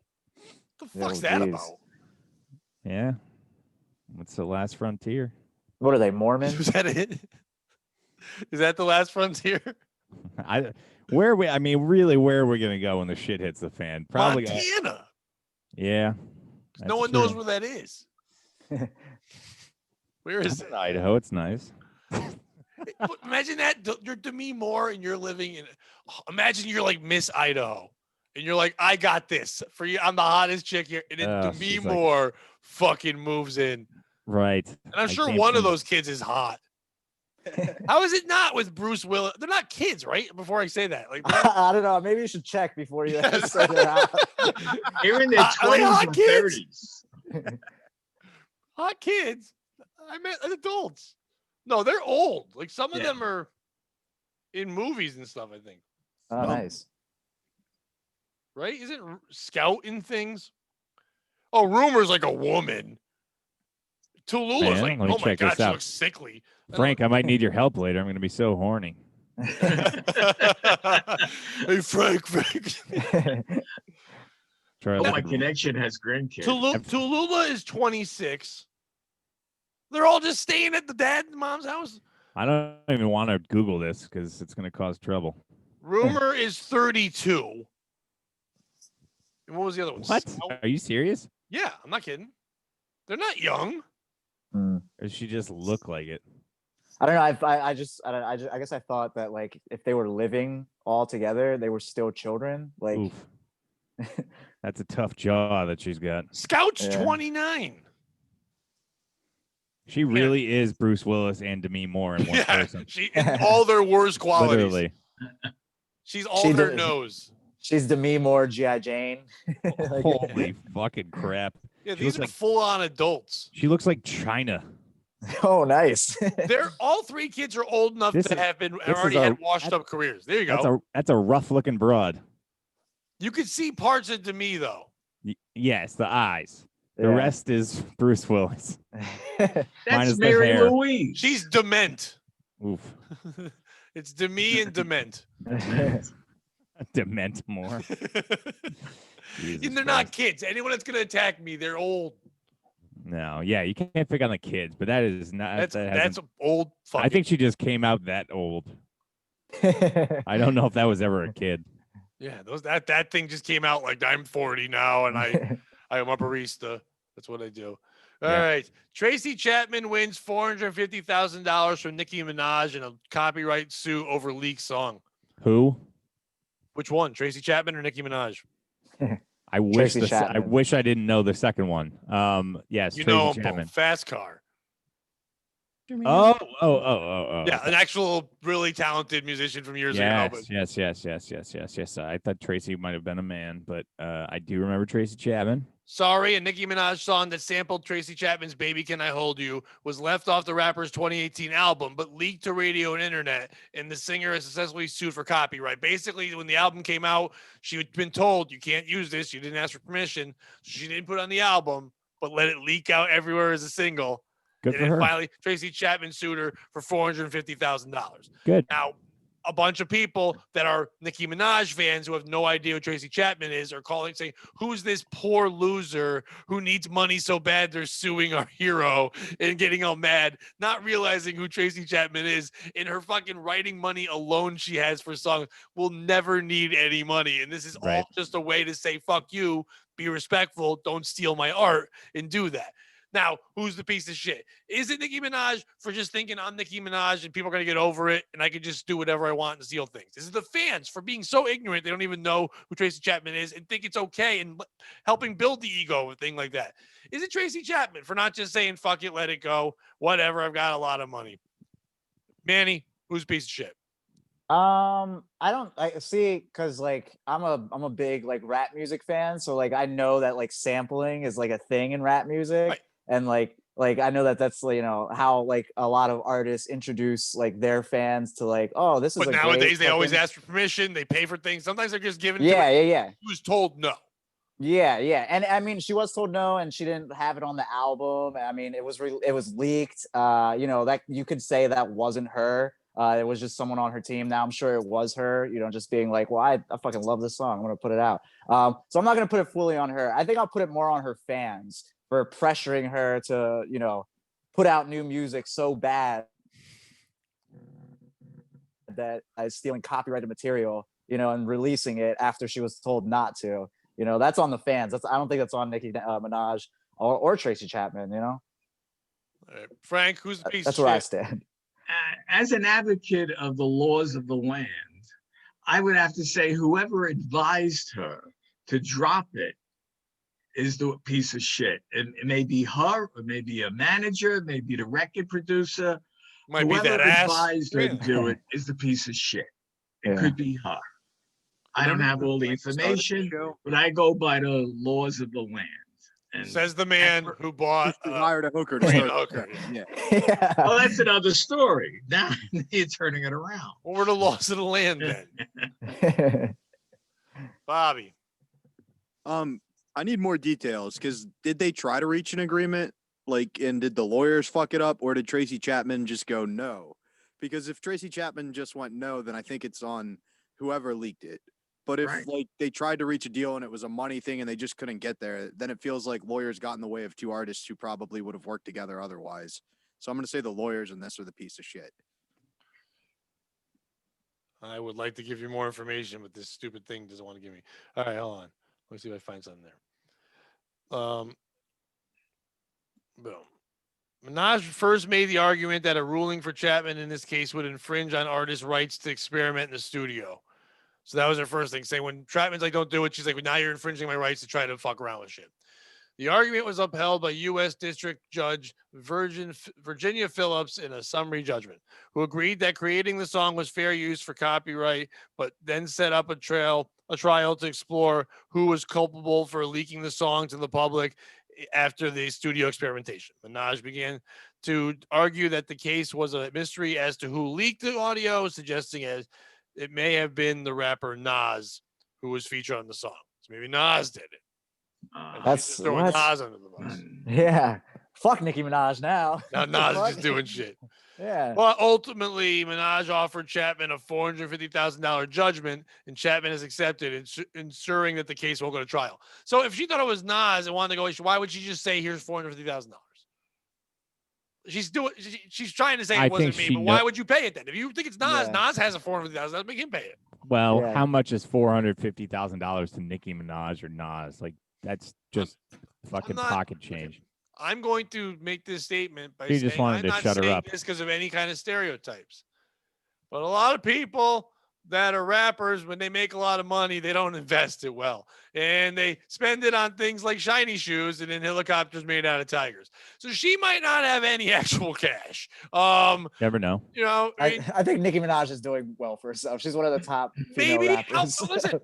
What the fuck's that about? Yeah. What's the last frontier? What are they, Mormon? Is that it? Is that the last frontier? Where are we gonna go when the shit hits the fan? Probably Montana. Yeah. No one knows where that is. Where is it? Idaho. It's nice. Imagine that you're Demi Moore and you're living in. Imagine you're like Miss Idaho, and you're like, I got this for you. I'm the hottest chick here, and then Demi Moore fucking moves in. Right. And I'm sure one of those kids is hot. How is it not with Bruce Willis? They're not kids, right? Before I say that, like I don't know. Maybe you should check before you say that. They're in their 20s or 30s. Hot kids. I meant adults. No, they're old. Like some of them are in movies and stuff, I think. Oh, nice. Right? Isn't Scout in things? Oh, Rumor's like a woman. Tallulah's like, oh my God, she looks sickly. Frank, I might need your help later. I'm going to be so horny. Hey, Frank. My connection has grandkids. Tallulah is 26. They're all just staying at the dad and mom's house. I don't even want to Google this because it's going to cause trouble. Rumor is 32. And what was the other one? What? Are you serious? Yeah, I'm not kidding. They're not young. Or does she just look like it? I don't know. I guess I thought that like if they were living all together, they were still children. Like, oof. That's a tough jaw that she's got. Scout's 29. She really is Bruce Willis and Demi Moore in one person. She all their worst qualities. Literally. She's all their nose. She's Demi Moore, G.I. Jane. Holy fucking crap. Yeah, these are full-on adults. She looks like China. Oh, nice. They're all three kids are old enough to have already had washed-up careers. There you go. That's a rough-looking broad. You could see parts of Demi, though. Yes, the eyes. The rest is Bruce Willis. That's Mary Louise. She's dement. Oof. It's Demi and dement. Dement more. Jesus They're not Christ. kids. Anyone that's gonna attack me, they're old. No, yeah, you can't pick on the kids, but that is not. That's old. Fucking. I think she just came out that old. I don't know if that was ever a kid. Yeah, that thing just came out like I'm 40 now, and I'm a barista. That's what I do. All right. Tracey Chapman wins $450,000 from Nicki Minaj in a copyright suit over leaked song. Who? Which one, Tracey Chapman or Nicki Minaj? I wish I didn't know the second one. Yes, you Tracey know Chapman. both. Fast Car. Oh. Yeah, an actual really talented musician from years ago. But Yes. I thought Tracy might have been a man, but I do remember Tracey Chapman. Sorry, a Nicki Minaj song that sampled Tracey Chapman's Baby Can I Hold You was left off the rapper's 2018 album, but leaked to radio and internet, and the singer is successfully sued for copyright. Basically, when the album came out, she had been told, you can't use this, you didn't ask for permission, so she didn't put it on the album, but let it leak out everywhere as a single. Good and for then her. Finally, Tracey Chapman sued her for $450,000. Good. Now, a bunch of people that are Nicki Minaj fans who have no idea who Tracey Chapman is are calling saying, who's this poor loser who needs money so bad they're suing our hero, and getting all mad, not realizing who Tracey Chapman is. In her fucking writing money alone she has for songs will never need any money. And this is all just a way to say, fuck you, be respectful, don't steal my art, and do that. Now, who's the piece of shit? Is it Nicki Minaj for just thinking I'm Nicki Minaj and people are going to get over it and I can just do whatever I want and steal things? Is it the fans for being so ignorant they don't even know who Tracey Chapman is and think it's okay and helping build the ego, a thing like that? Is it Tracey Chapman for not just saying, fuck it, let it go, whatever, I've got a lot of money? Manny, who's a piece of shit? I see, because like I'm a big like rap music fan, so like I know that like sampling is like a thing in rap music. Right. And like I know that that's, you know, how like a lot of artists introduce like their fans to like, oh, this is but nowadays they always ask for permission, they pay for things, sometimes they're just given yeah She was told no. Yeah, and I mean, she was told no, and she didn't have it on the album. I mean, it was leaked. You know, that you could say that wasn't her. It was just someone on her team. Now I'm sure it was her. You know, just being like, well, I fucking love this song, I'm gonna put it out. So I'm not gonna put it fully on her. I think I'll put it more on her fans for pressuring her to, you know, put out new music so bad that is stealing copyrighted material, you know, and releasing it after she was told not to. You know, that's on the fans. I don't think that's on Nicki Minaj or Tracey Chapman, you know? Frank, who's the piece That's of where shit? I stand. As an advocate of the laws of the land, I would have to say whoever advised her to drop it is the piece of shit. It may be her, or maybe a manager, maybe the record producer. Might Whoever be that ass. advised her to do it is the piece of shit. It could be her. I don't have all the information, but I go by the laws of the land. And says the man who bought hired a hooker to to start hooker. Yeah. Well, that's another story. Now you're turning it around. What were the laws of the land then? Bobby. I need more details, because did they try to reach an agreement? Like, and did the lawyers fuck it up, or did Tracey Chapman just go no? Because if Tracey Chapman just went no, then I think it's on whoever leaked it. But if like they tried to reach a deal and it was a money thing and they just couldn't get there, then it feels like lawyers got in the way of two artists who probably would have worked together otherwise. So I'm going to say the lawyers and this are the piece of shit. I would like to give you more information, but this stupid thing doesn't want to give me. All right, hold on. Let me see if I find something there. Boom. Minaj first made the argument that a ruling for Chapman in this case would infringe on artists' rights to experiment in the studio. So that was her first thing, saying when Chapman's like, don't do it, she's like, well, now you're infringing my rights to try to fuck around with shit. The argument was upheld by U.S. District Judge Virginia Phillips in a summary judgment, who agreed that creating the song was fair use for copyright, but then set up a trial to explore who was culpable for leaking the song to the public after the studio experimentation. Minaj began to argue that the case was a mystery as to who leaked the audio, suggesting as it may have been the rapper Nas who was featured on the song. So maybe Nas did it. That's throwing Nas under the bus. Yeah. Fuck Nicki Minaj now. Now Nas is just doing shit. Yeah. But ultimately, Minaj offered Chapman a $450,000 judgment, and Chapman has accepted, ensuring that the case won't go to trial. So if she thought it was Nas and wanted to go, why would she just say, "Here's $450,000"? She's trying to say it wasn't me, but why would you pay it then? If you think it's Nas, Nas has a $450,000. Make him pay it. Well, how much is $450,000 to Nicki Minaj or Nas? Like that's just fucking pocket change. I'm going to make this statement by She saying just wanted I'm to not shut her saying up. this because of any kind of stereotypes. But a lot of people that are rappers, when they make a lot of money, they don't invest it well. And they spend it on things like shiny shoes and in helicopters made out of tigers. So she might not have any actual cash. Never know. You know, I think Nicki Minaj is doing well for herself. She's one of the top female rappers. Listen,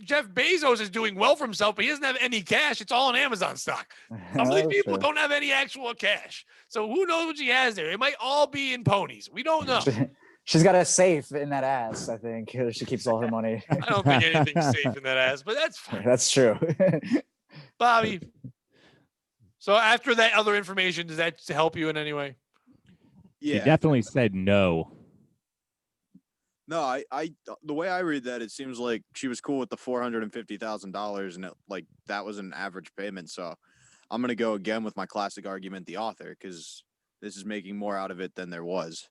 Jeff Bezos is doing well for himself, but he doesn't have any cash. It's all in Amazon stock. Some of these people don't have any actual cash. So who knows what she has there? It might all be in ponies. We don't know. She's got a safe in that ass, I think. She keeps all her money. I don't think anything's safe in that ass, but that's fine. That's true. Bobby. So after that other information, does that help you in any way? Yeah. She definitely said no. No, I the way I read that, it seems like she was cool with the $450,000, and that was an average payment. So I'm gonna go again with my classic argument, the author, because this is making more out of it than there was.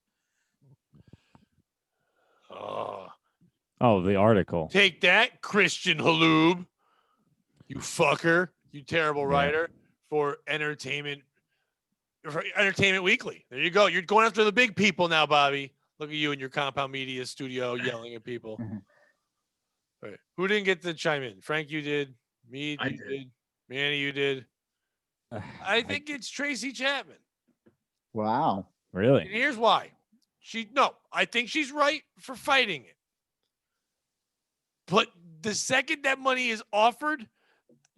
Oh, the article. Take that, Christian Haloob. You fucker. You terrible writer for Entertainment Weekly. There you go. You're going after the big people now, Bobby. Look at you in your Compound Media studio yelling at people. All right. Who didn't get to chime in? Frank, you did. Mead, you did. Manny, you did. I think it's Tracey Chapman. Wow. Really? And here's why. I think she's right for fighting it. But the second that money is offered,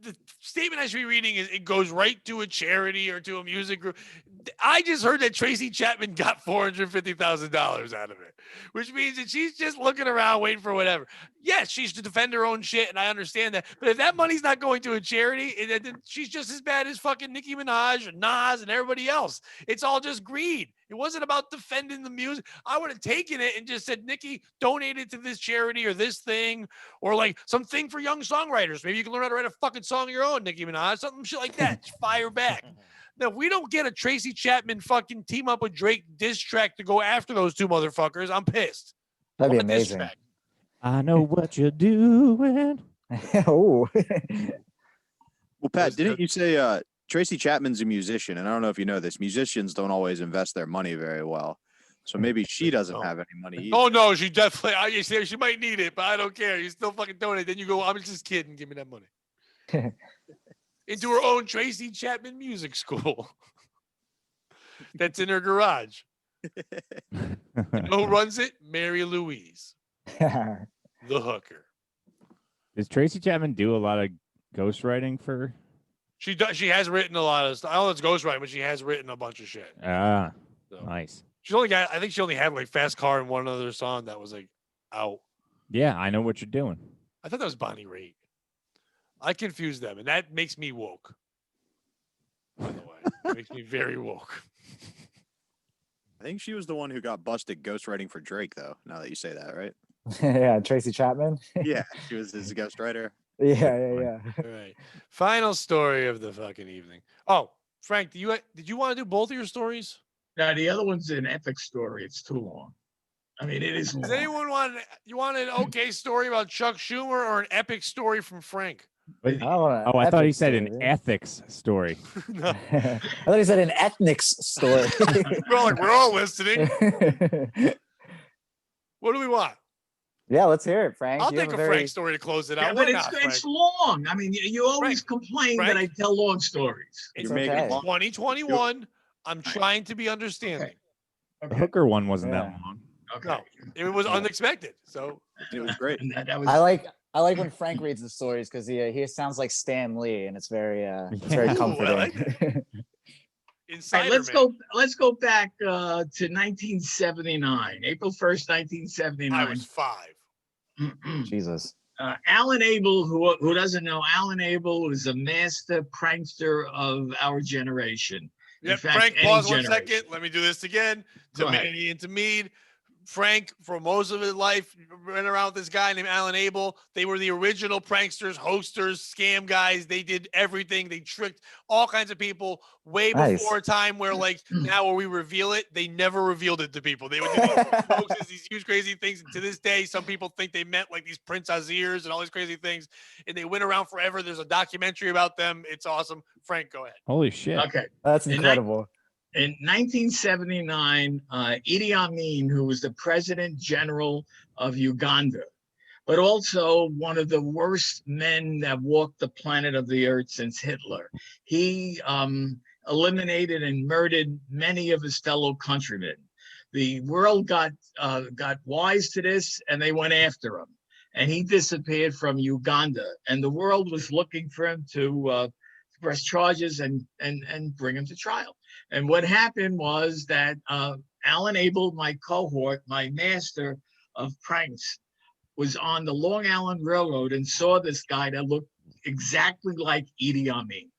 the statement I should be reading is it goes right to a charity or to a music group. I just heard that Tracey Chapman got $450,000 out of it, which means that she's just looking around waiting for whatever. Yes, she's to defend her own shit, and I understand that. But if that money's not going to a charity, then she's just as bad as fucking Nicki Minaj and Nas and everybody else. It's all just greed. It wasn't about defending the music. I would have taken it and just said, Nicki, donate it to this charity or this thing, or like something for young songwriters. Maybe you can learn how to write a fucking song of your own, Nicki Minaj, something shit like that. Just fire back. Now, if we don't get a Tracey Chapman fucking team up with Drake diss track to go after those two motherfuckers, I'm pissed. That'd be amazing. I know what you're doing. Oh. Well, Pat, didn't you say Tracey Chapman's a musician? And I don't know if you know this. Musicians don't always invest their money very well. So maybe she doesn't have any money either. Oh, no, she definitely, she might need it, but I don't care. You still fucking donate. Then you go, I'm just kidding. Give me that money. Into her own Tracey Chapman music school. That's in her garage. You know who runs it? Mary Louise. The hooker. Does Tracey Chapman do a lot of ghostwriting for? She does. She has written a lot of stuff. I don't know if it's ghostwriting, but she has written a bunch of shit. Ah, So, nice. I think she only had like Fast Car and one other song that was like out. Yeah, I know what you're doing. I thought that was Bonnie Raitt. I confused them, and that makes me woke. By the way, it makes me very woke. I think she was the one who got busted ghostwriting for Drake, though, now that you say that, right? Yeah, Tracey Chapman. Yeah, she was his ghostwriter. Yeah. All right. Final story of the fucking evening. Oh, Frank, did you want to do both of your stories? Now, the other one's an epic story. It's too long. I mean, it is long. Does anyone want an okay story about Chuck Schumer or an epic story from Frank? I thought he said an ethics story. No. I thought he said an ethnics story. We're all listening. What do we want? Yeah, let's hear it, Frank. I'll take a Frank story to close it out. Yeah, but it's long. I mean, you always complain that I tell long stories. It's okay. 2021. I'm trying to be understanding. Okay. The hooker one wasn't that long. Okay. No, it was unexpected. So It was great. And that was, I like when Frank reads the stories because he sounds like Stan Lee, and it's very comforting. I like that. All right, let's go back to 1979, April 1st, 1979. I was 5. Jesus. Alan Abel, who doesn't know, Alan Abel was a master prankster of our generation. Yep. fact, Frank, any pause 1 generation. second. Let me do this again. To Go ahead. Manny and to Mead. Frank, for most of his life, ran around with this guy named Alan Abel. They were the original pranksters, hosters, scam guys. They did everything. They tricked all kinds of people way before a time where, like, now where we reveal it, they never revealed it to people. They would do these hoaxes, these huge crazy things. And to this day, some people think they meant like these Prince Azirs and all these crazy things. And they went around forever. There's a documentary about them. It's awesome. Frank, go ahead. Holy shit. Okay. That's incredible. In 1979, Idi Amin, who was the president general of Uganda, but also one of the worst men that walked the planet of the earth since Hitler, he eliminated and murdered many of his fellow countrymen. The world got wise to this, and they went after him. And he disappeared from Uganda, and the world was looking for him to press charges and bring him to trial. And what happened was that Alan Abel, my cohort, my master of pranks, was on the Long Island Railroad and saw this guy that looked exactly like Idi Amin.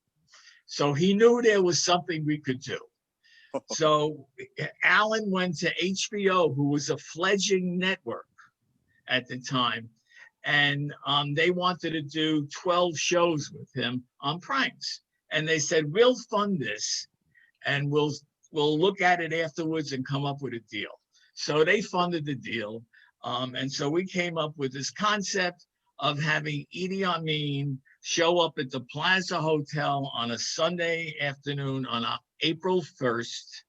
So he knew there was something we could do. So Alan went to HBO, who was a fledgling network at the time, and they wanted to do 12 shows with him on pranks. And they said, we'll fund this, and we'll look at it afterwards and come up with a deal. So they funded the deal. And so we came up with this concept of having Idi Amin show up at the Plaza Hotel on a Sunday afternoon on April 1st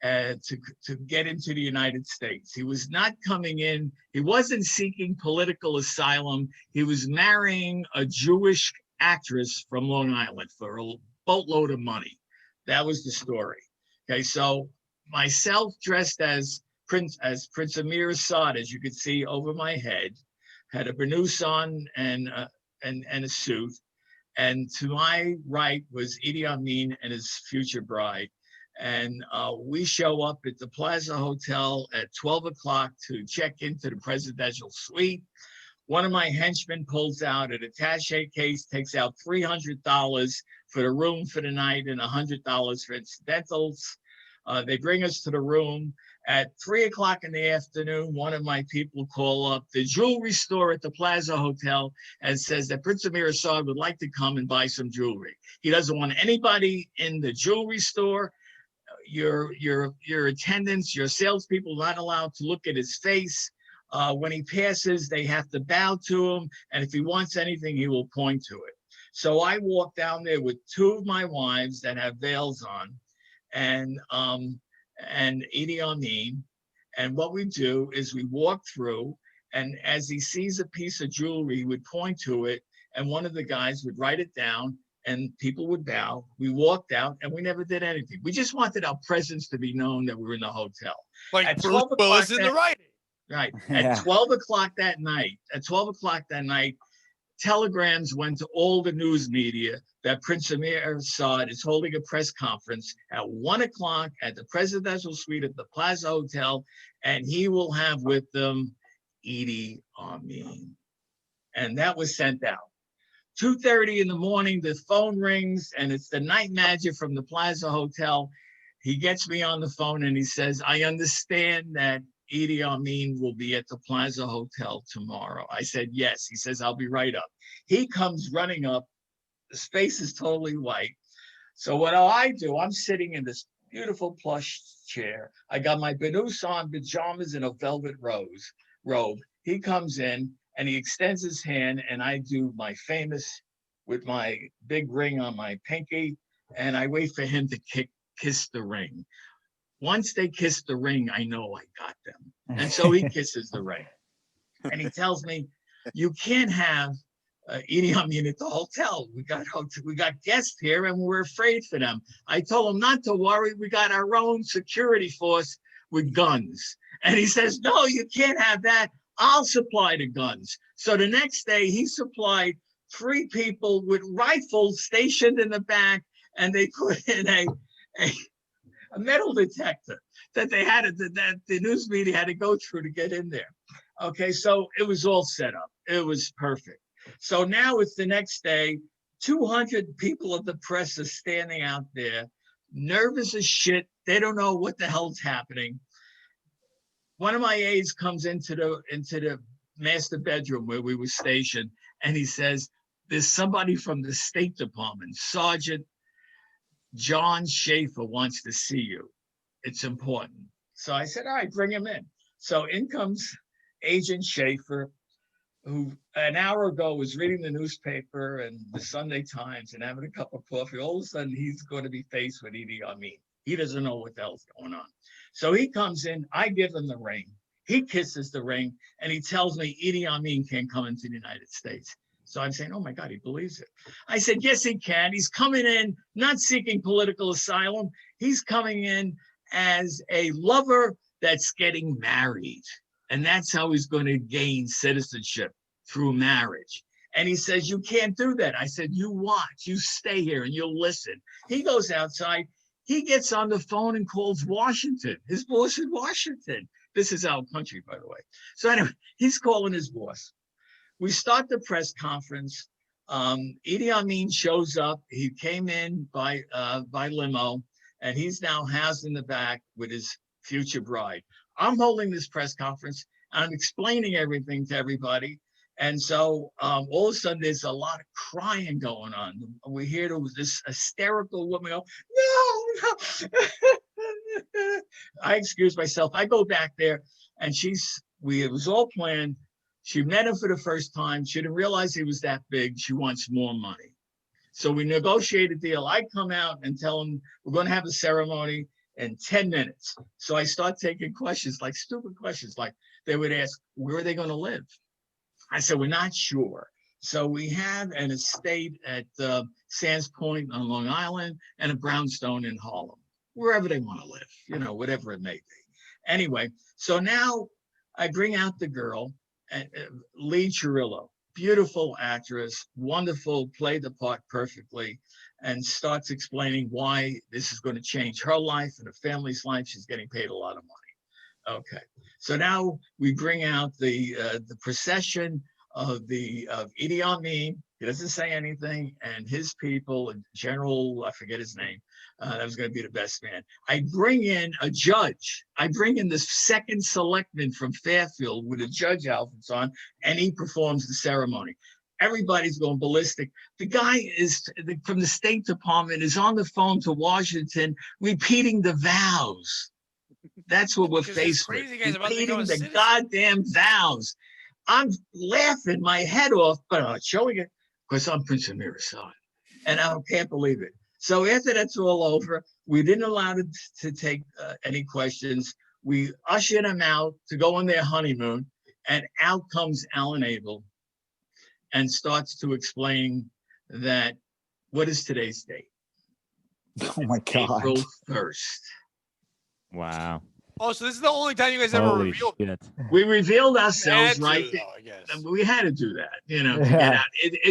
to get into the United States. He was not coming in. He wasn't seeking political asylum. He was marrying a Jewish actress from Long Island for a boatload of money. That was the story. Okay, so myself dressed as Prince Amir Assad, as you could see over my head, had a burnous on and a suit. And to my right was Idi Amin and his future bride. And we show up at the Plaza Hotel at 12 o'clock to check into the presidential suite. One of my henchmen pulls out an attaché case, takes out $300 for the room for the night and $100 for incidentals. They bring us to the room. At 3 o'clock in the afternoon, one of my people call up the jewelry store at the Plaza Hotel and says that Prince Amir Assad would like to come and buy some jewelry. He doesn't want anybody in the jewelry store. Your attendants, your salespeople are not allowed to look at his face. When he passes, they have to bow to him. And if he wants anything, he will point to it. So I walk down there with two of my wives that have veils on and Idi Amin. And what we do is we walk through, and as he sees a piece of jewelry, he would point to it, and one of the guys would write it down, and people would bow. We walked out, and we never did anything. We just wanted our presence to be known that we were in the hotel. Like At Bruce Willis in the Rite AID. Right. Yeah. At 12 o'clock that night, telegrams went to all the news media that Prince Amir Assad is holding a press conference at 1 o'clock at the presidential suite at the Plaza Hotel, and he will have with them Idi Amin. And that was sent out. 2:30 in the morning, the phone rings, and it's the night manager from the Plaza Hotel. He gets me on the phone and he says, I understand that Idi Amin will be at the Plaza Hotel tomorrow. I said, yes. He says, I'll be right up. He comes running up. The space is totally white. So what I do, I'm sitting in this beautiful plush chair. I got my burnous on, pajamas, and a velvet robe. He comes in and he extends his hand, and I do my famous with my big ring on my pinky, and I wait for him to kiss the ring. Once they kiss the ring, I know I got them. And so he kisses the ring. And he tells me, you can't have Idi Amin at the hotel. We got guests here and we're afraid for them. I told him not to worry. We got our own security force with guns. And he says, no, you can't have that. I'll supply the guns. So the next day he supplied 3 people with rifles stationed in the back, and they put in a metal detector that the news media had to go through to get in there. Okay, so it was all set up. It was perfect. So now it's the next day. 200 people of the press are standing out there. nervous as shit. They don't know what the hell's happening. One of my aides comes into the master bedroom where we were stationed, and he says, "There's somebody from the State Department, Sergeant John Schaefer wants to see you. It's important." So I said, "All right, bring him in." So in comes Agent Schaefer, who an hour ago was reading the newspaper and the Sunday Times and having a cup of coffee. All of a sudden, he's going to be faced with Idi Amin. He doesn't know what the hell's going on. So he comes in, I give him the ring. He kisses the ring, and he tells me Idi Amin can't come into the United States. So I'm saying, oh my God, he believes it. I said, yes, he can. He's coming in, not seeking political asylum. He's coming in as a lover that's getting married. And that's how he's going to gain citizenship, through marriage. And he says, you can't do that. I said, you watch, you stay here and you'll listen. He goes outside. He gets on the phone and calls Washington, his boss in Washington. This is our country, by the way. So anyway, he's calling his boss. We start the press conference. Idi Amin shows up. He came in by limo, and he's now housed in the back with his future bride. I'm holding this press conference. I'm explaining everything to everybody. And so all of a sudden, there's a lot of crying going on. We hear this hysterical woman go, no, no. I excuse myself. I go back there, and it was all planned. She met him for the first time. She didn't realize he was that big. She wants more money. So we negotiate a deal. I come out and tell him we're going to have a ceremony in 10 minutes. So I start taking questions, like stupid questions, like they would ask, where are they going to live? I said, we're not sure. So we have an estate at Sands Point on Long Island and a brownstone in Harlem, wherever they want to live, whatever it may be. Anyway, so now I bring out the girl, Lee Chirillo, beautiful actress, wonderful, played the part perfectly, and starts explaining why this is going to change her life and her family's life. She's getting paid a lot of money. Okay, so now we bring out the procession of Idi Amin. He doesn't say anything, and his people, General, I forget his name, that was going to be the best man. I bring in a judge. I bring in the second selectman from Fairfield with a judge outfits on, and he performs the ceremony. Everybody's going ballistic. The guy from the State Department is on the phone to Washington repeating the vows. That's what we're faced with. Repeating the goddamn vows. I'm laughing my head off, but I'm not showing it because I'm Prince Amir's son. And I can't believe it. So after that's all over, we didn't allow it to take any questions. We ushered them out to go on their honeymoon, and out comes Alan Abel and starts to explain that, what is today's date? Oh my God. April 1st. Wow. Oh, so this is the only time you guys ever Holy revealed. shit. We revealed ourselves, right? I guess. We had to do that, to get out.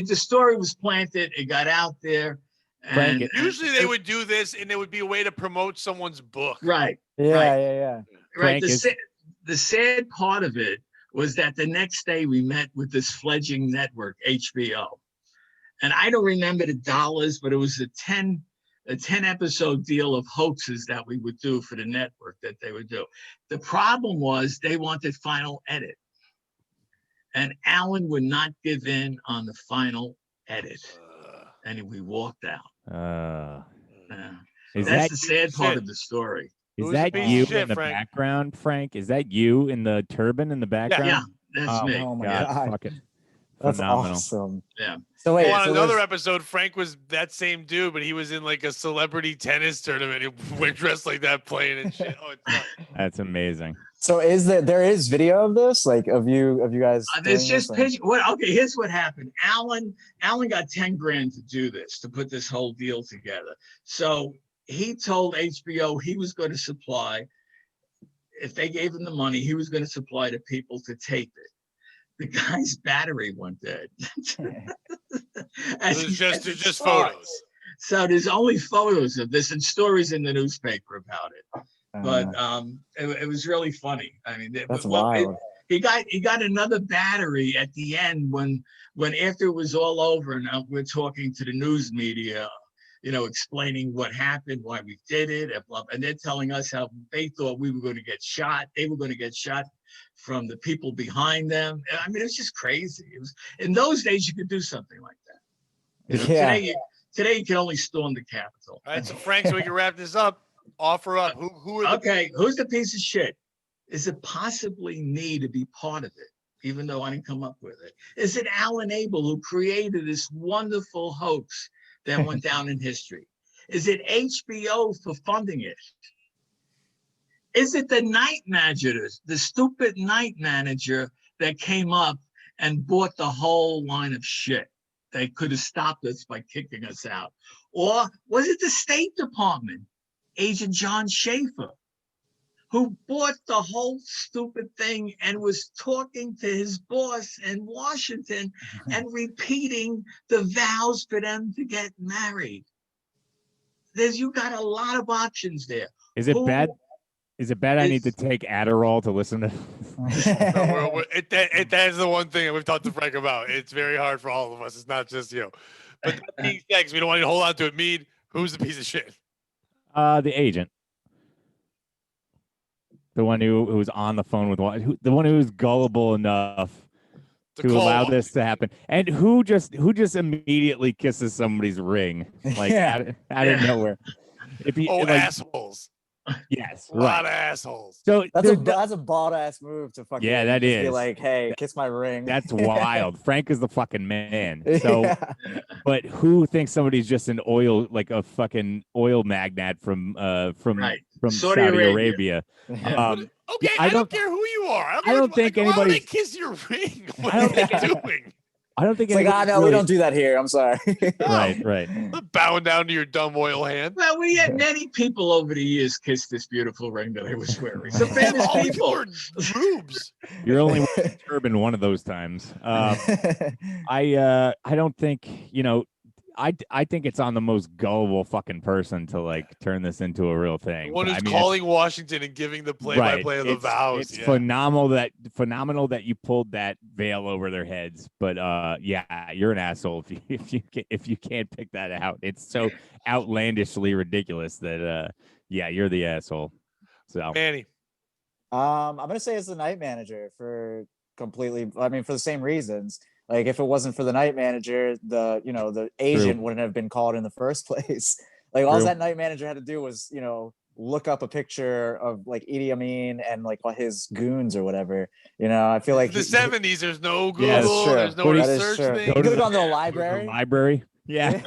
The story was planted. It got out there. And usually they would do this, and it would be a way to promote someone's book. Right. Yeah. Right. The sad part of it was that the next day we met with this fledgling network, HBO. And I don't remember the dollars, but it was a 10 episode deal of hoaxes that we would do for the network that they would do. The problem was they wanted final edit. And Alan would not give in on the final edit. And we walked out. That's the sad part of the story. Is that you in the background, Frank? Is that you in the turban in the background? Yeah, that's me. Oh my God. Fucking That's phenomenal. awesome. Yeah. So wait, on another episode, Frank was that same dude, but he was in like a celebrity tennis tournament. He went dressed like that playing and shit. Oh, that's amazing. So there is video of this, like of you guys? It's just picture. Okay, here's what happened. Alan got 10 grand to do this, to put this whole deal together. So he told HBO he was going to supply, if they gave him the money, he was going to supply the people to tape it. The guy's battery went dead. It's just photos. So there's only photos of this and stories in the newspaper about it. But it was really funny. I mean, that's wild. He got another battery at the end when after it was all over, and we're talking to the news media. explaining what happened, why we did it, and they're telling us how they thought we were going to get shot. They were going to get shot from the people behind them. I mean, it was just crazy. It was, in those days, you could do something like that. Today you can only storm the Capitol. All right, so Frank, so we can wrap this up. Offer up. Who are the who's the piece of shit? Is it possibly me to be part of it, even though I didn't come up with it? Is it Alan Abel who created this wonderful hoax that went down in history? Is it HBO for funding it? Is it the night managers, the stupid night manager that came up and bought the whole line of shit? They could have stopped us by kicking us out. Or was it the State Department, Agent John Schaefer, who bought the whole stupid thing and was talking to his boss in Washington and repeating the vows for them to get married? You got a lot of options there. Is it bad? Is it bad I need to take Adderall to listen to? That is the one thing that we've talked to Frank about. It's very hard for all of us. It's not just you. But that being said, 'cause we don't want you to hold on to it, Mead, who's the piece of shit? The agent. The one who was on the phone with the one who was gullible enough to allow this to happen, and who just immediately kisses somebody's ring like out of nowhere. Assholes. Yes, a lot of assholes. So that's a bald ass move to fucking be like, hey, kiss my ring. That's wild. Frank is the fucking man. So, but who thinks somebody's just an a fucking oil magnate from Saudi Arabia? Okay, I don't care who you are. I don't think anybody. Why would they kiss your ring? What are they doing? I don't think it's like, no, we don't do that here. I'm sorry. Right. Bowing down to your dumb oil hand. Well, we had many people over the years kiss this beautiful ring that I was wearing. Some famous people. Rubes. You're only wearing a turban one of those times. I don't think, I think it's on the most gullible fucking person to like turn this into a real thing. The one who's calling Washington and giving the play-by-play of the vows. It's phenomenal that you pulled that veil over their heads. But you're an asshole if you can't pick that out. It's so outlandishly ridiculous that you're the asshole. So Manny. I'm gonna say it's the night manager for the same reasons. Like if it wasn't for the night manager, the agent wouldn't have been called in the first place. Like all that night manager had to do was, look up a picture of like Idi Amin and like his goons or whatever. I feel like the 70s, there's no Google, there's no research thing. You could have gone to the library. Yeah.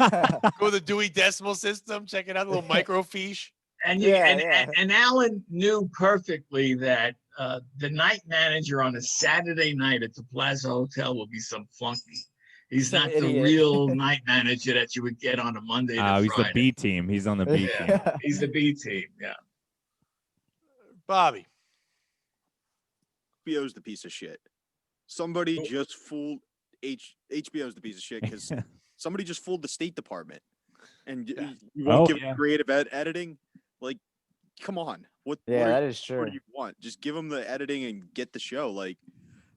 Go to the Dewey Decimal System, check it out, a little microfiche. And Alan knew perfectly that the night manager on a Saturday night at the Plaza Hotel will be some flunky. He's not the real night manager that you would get on a Monday to Friday. He's the B team. He's on the B team. He's the B team, yeah. Bobby. HBO's the piece of shit. Somebody just fooled HBO's the piece of shit because somebody just fooled the State Department. And you won't give them creative editing? Like, come on. That is true. What do you want? Just give them the editing and get the show. Like,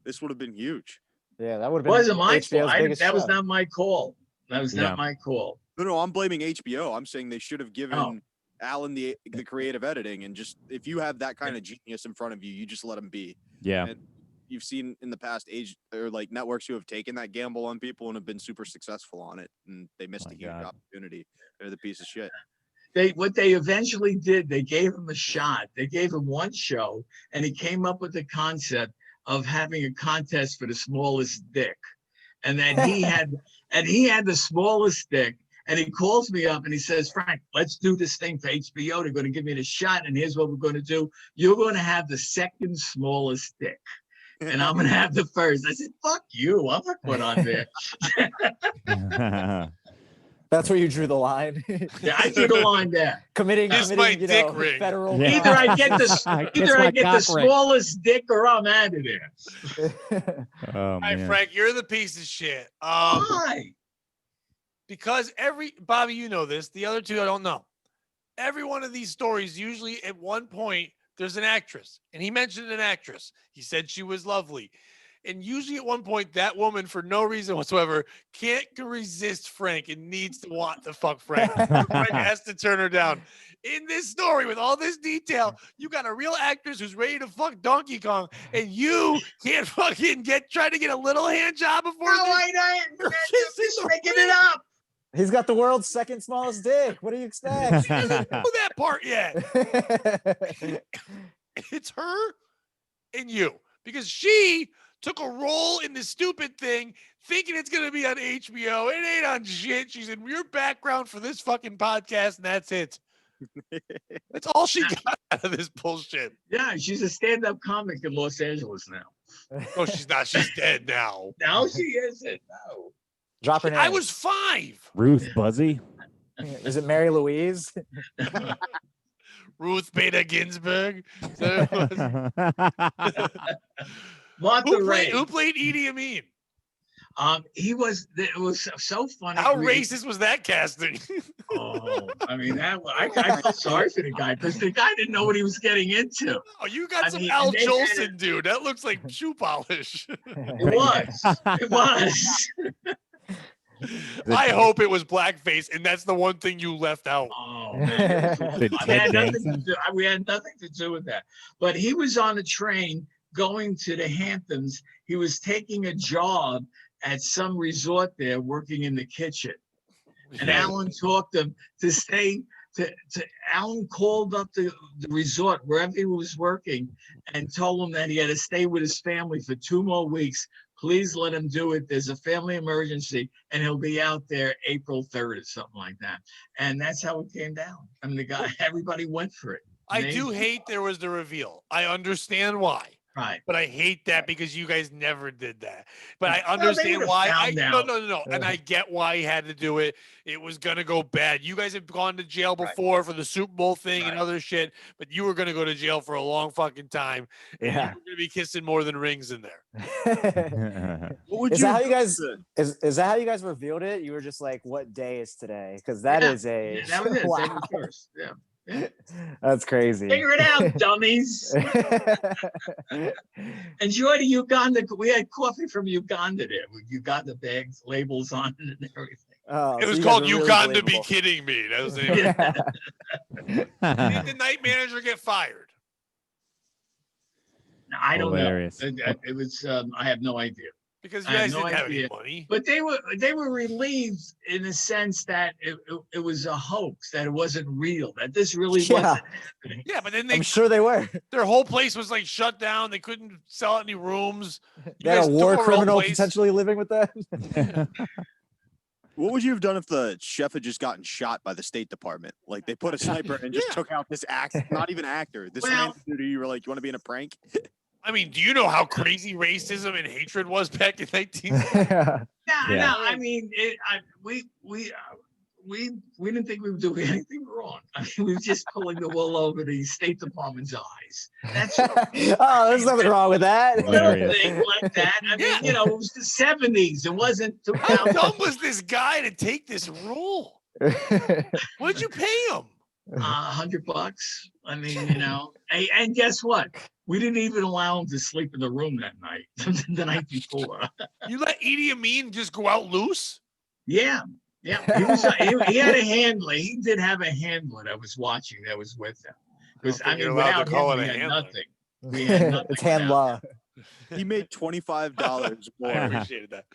this would have been huge. Yeah, that would have been. Wasn't my fault. That was not my call. That was not my call. No, I'm blaming HBO. I'm saying they should have given Alan the creative editing, and just if you have that kind of genius in front of you, you just let him be. Yeah. And you've seen in the past networks who have taken that gamble on people and have been super successful on it, and they missed a huge opportunity. They're the piece of shit. What they eventually did, they gave him a shot. They gave him one show, and he came up with the concept of having a contest for the smallest dick, and then he had the smallest dick. And he calls me up and he says, Frank, let's do this thing for HBO. They're going to give me the shot, and here's what we're going to do. You're going to have the second smallest dick, and I'm going to have the first. I said, fuck you. I'm not going on there. That's where you drew the line. Yeah, I drew the line there. Committing dick ring. Federal. Yeah. Either I get the smallest dick, or I'm out of there. All right, Frank, you're the piece of shit. Why? Because Bobby, you know this. The other two, I don't know. Every one of these stories, usually at one point, there's an actress, and he mentioned an actress. He said she was lovely. And usually at one point, that woman, for no reason whatsoever, can't resist Frank and needs to want to fuck Frank. Frank has to turn her down. In this story, with all this detail, you got a real actress who's ready to fuck Donkey Kong, and you can't fucking try to get a little hand job before No, this. I You're ain't. kissing Just the making ring. it up. He's got the world's second smallest dick. What do you expect? She doesn't know that part yet. It's her and you, because she took a role in this stupid thing thinking it's going to be on HBO. It ain't on shit. She's in your background for this fucking podcast, and that's it. That's all she got out of this bullshit. Yeah, she's a stand-up comic in Los Angeles now. No, she's not. She's dead now. No, she isn't. No. Drop her name. I was 5. Ruth Buzzy. Is it Mary Louise? Ruth Bader Ginsburg. Martha Ray. Who played Edie Amin? It was so funny. How racist was that casting? Oh, I mean, I felt sorry for the guy because the guy didn't know what he was getting into. Oh, you got some mean, Al and they had Jolson, dude. That looks like shoe polish. It was. It was. I hope it was blackface, and that's the one thing you left out. Oh, man. We had nothing to do with that. But he was on a train going to the Hamptons. He was taking a job at some resort there, working in the kitchen. And Alan talked him to stay. Alan called up the resort wherever he was working and told him that he had to stay with his family for 2 more weeks. Please let him do it. There's a family emergency, and he'll be out there April 3rd or something like that. And that's how it came down. I mean, everybody went for it. I do hate there was the reveal. I understand why. Right. But I hate that because you guys never did that. But I understand why. No. And I get why he had to do it. It was going to go bad. You guys have gone to jail before for the Super Bowl thing and other shit, but you were going to go to jail for a long fucking time. And you were going to be kissing more than rings in there. Is that how you guys revealed it? You were just like, what day is today? Because that was it. Wow. First. Yeah. That's crazy. Figure it out, dummies. Enjoy the Uganda. We had coffee from Uganda there with Uganda bags, labels on it and everything. Oh, it was called Uganda Be Kidding Me. That was the name. Did the night manager get fired? I don't Hilarious. know. It was. I have no idea. Because you guys didn't have any money. But they were relieved in the sense that it was a hoax, that it wasn't real, that this really wasn't happening. Yeah, but then I'm sure they were. Their whole place was like shut down. They couldn't sell any rooms. They had a war criminal potentially living with them. What would you have done if the chef had just gotten shot by the State Department? Like they put a sniper and just took out this not even actor. This random dude, you were like, you want to be in a prank? I mean, do you know how crazy racism and hatred was back in 1960? No. I mean, we didn't think we were doing anything wrong. I mean, we were just pulling the wool over the State Department's eyes. That's oh, there's nothing wrong with that. Thing like that. I mean, it was the 70s. It wasn't. How dumb was this guy to take this role? What did you pay him? $100. I mean, and guess what? We didn't even allow him to sleep in the room that night, the night before. You let Edie Amin just go out loose? Yeah. He had a handler. He did have a handler that was watching, that was with him. Because without him, we had nothing. We had nothing. It's hand law. He made $25 more. I appreciated that.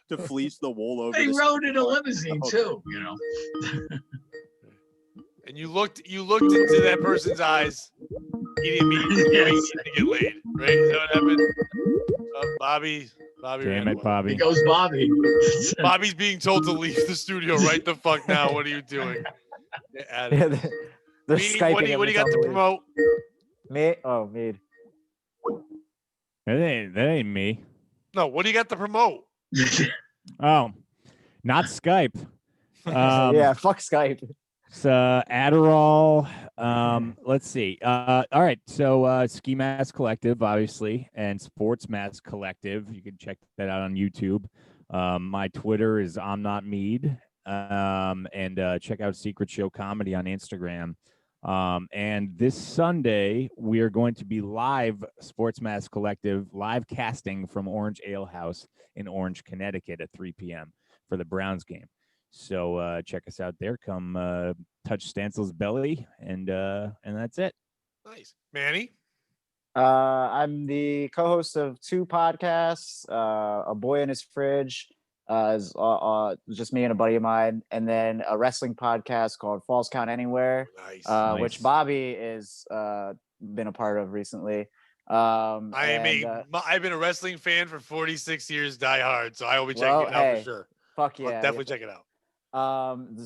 To fleece the wool over. He rode in a limousine too, And you looked into that person's eyes. Edie Amin to get laid, right? Is that what happened? Bobby. Damn it, Bobby. He goes Bobby. Bobby's being told to leave the studio right the fuck now. What are you doing? Get out of here. They're Mead, Skyping what do you got to promote? Me? Oh, Mead. That ain't me. No, what do you got to promote? Oh, not Skype. Yeah, fuck Skype. It's Adderall. Let's see. All right. So Ski Mask Collective, obviously, and Sports Mask Collective. You can check that out on YouTube. My Twitter is I'm Not Mead. And check out Secret Show Comedy on Instagram. And this Sunday, we are going to be live, Sports Mass Collective, live casting from Orange Ale House in Orange, Connecticut at 3 p.m. for the Browns game. So check us out there. Come touch Stansel's belly, and that's it. Nice. Manny? I'm the co-host of 2 podcasts, A Boy in His Fridge, is just me and a buddy of mine, and then a wrestling podcast called Falls Count Anywhere, Nice. which Bobby is been a part of recently. I've been a wrestling fan for 46 years, die hard, so I will be checking it out for sure. Fuck I'll yeah. definitely check it out.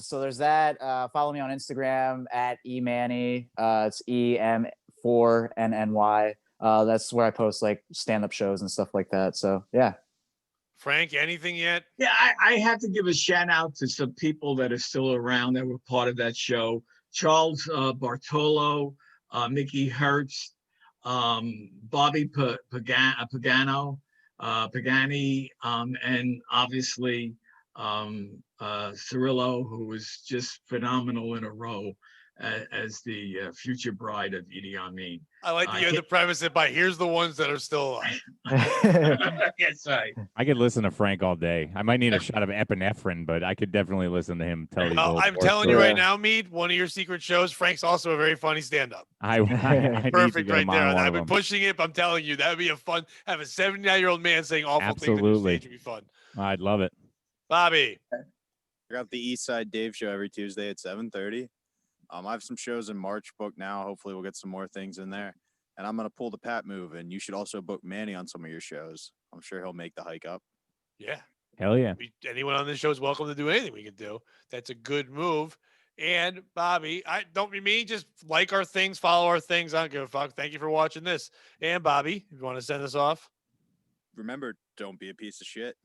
So there's that. Follow me on Instagram at emanny. It's EM4NNY. That's where I post like stand-up shows and stuff like that. So yeah. Frank, anything yet? Yeah, I have to give a shout out to some people that are still around that were part of that show. Charles Bartolo, Mickey Hertz, Bobby Pagani, and obviously Cirillo, who was just phenomenal in a row as the future bride of Idi Amin. I like to hear the premise that here's the ones that are still alive. Yes, right. I could listen to Frank all day. I might need a shot of epinephrine, but I could definitely listen to him tell these old I'm war telling you stories. right now, Mead, one of your secret shows, Frank's also a very funny stand-up. I need to Perfect get right him on there. one I've of been them. pushing it, but I'm telling you, that would be have a 79-year-old man saying awful Absolutely. things on your stage would be fun. I'd love it. Bobby. I got the East Side Dave show every Tuesday at 7:30. I have some shows in March booked now. Hopefully we'll get some more things in there. And I'm going to pull the Pat move, and you should also book Manny on some of your shows. I'm sure he'll make the hike up. Yeah. Hell yeah. Anyone on this show is welcome to do anything we can do. That's a good move. And Bobby, don't be mean. Just like our things, follow our things. I don't give a fuck. Thank you for watching this. And Bobby, if you want to send us off. Remember, don't be a piece of shit.